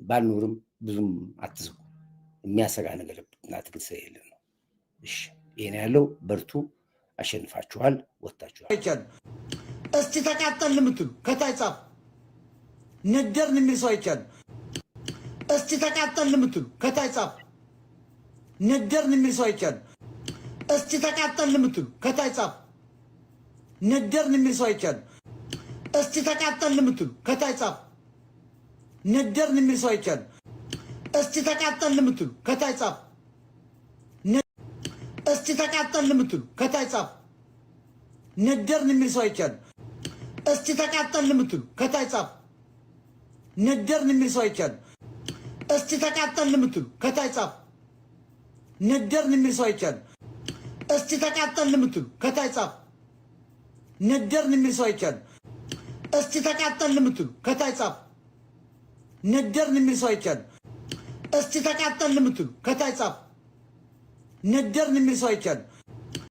ባልኖርም ብዙም አትስጉ። የሚያሰጋ ነገር እና ትግል ስለሌለን ነው። እሺ ይሄን ያለው በርቱ። አሸንፋችኋል፣ ወጣችኋል። እስቲ ተቃጠል የምትሉ ከታይ ጻፍ። ነደርን የሚል ሰው አይቻልም። እስቲ ተቃጠል የምትሉ ከታይ ጻፍ። ነደርን የሚል ሰው አይቻልም። እስቲ ተቃጠል የምትሉ ከታይ ጻፍ። ነደርን የሚል ሰው አይቻልም። እስቲ ተቃጠል የምትሉ ከታይ ጻፍ። ነደርን የሚል ሰው አይቻልም። እስቲ ተቃጠል የምትሉ ከታይ ጻፍ። እስቲ ተቃጠል የምትሉ ከታይ ጻፍ። ነደርን የሚል ሰው አይቻልም። እስቲ ተቃጠል የምትሉ ከታይ ጻፍ። ነደርን የሚል ሰው አይቻልም። እስቲ ተቃጠል የምትሉ ከታይ ጻፍ። ነደርን የሚል ሰው አይቻልም። እስቲ ተቃጠል የምትሉ ከታይ ጻፍ። ነደርን የሚል ሰው አይቻልም። እስቲ ተቃጠል የምትሉ ከታይ ጻፍ። ነደርን የሚል ሰው አይቻልም። እስቲ ተቃጠል የምትሉ ከታይ ጻፍ። ነደርን የሚል ሰው አይቻልም።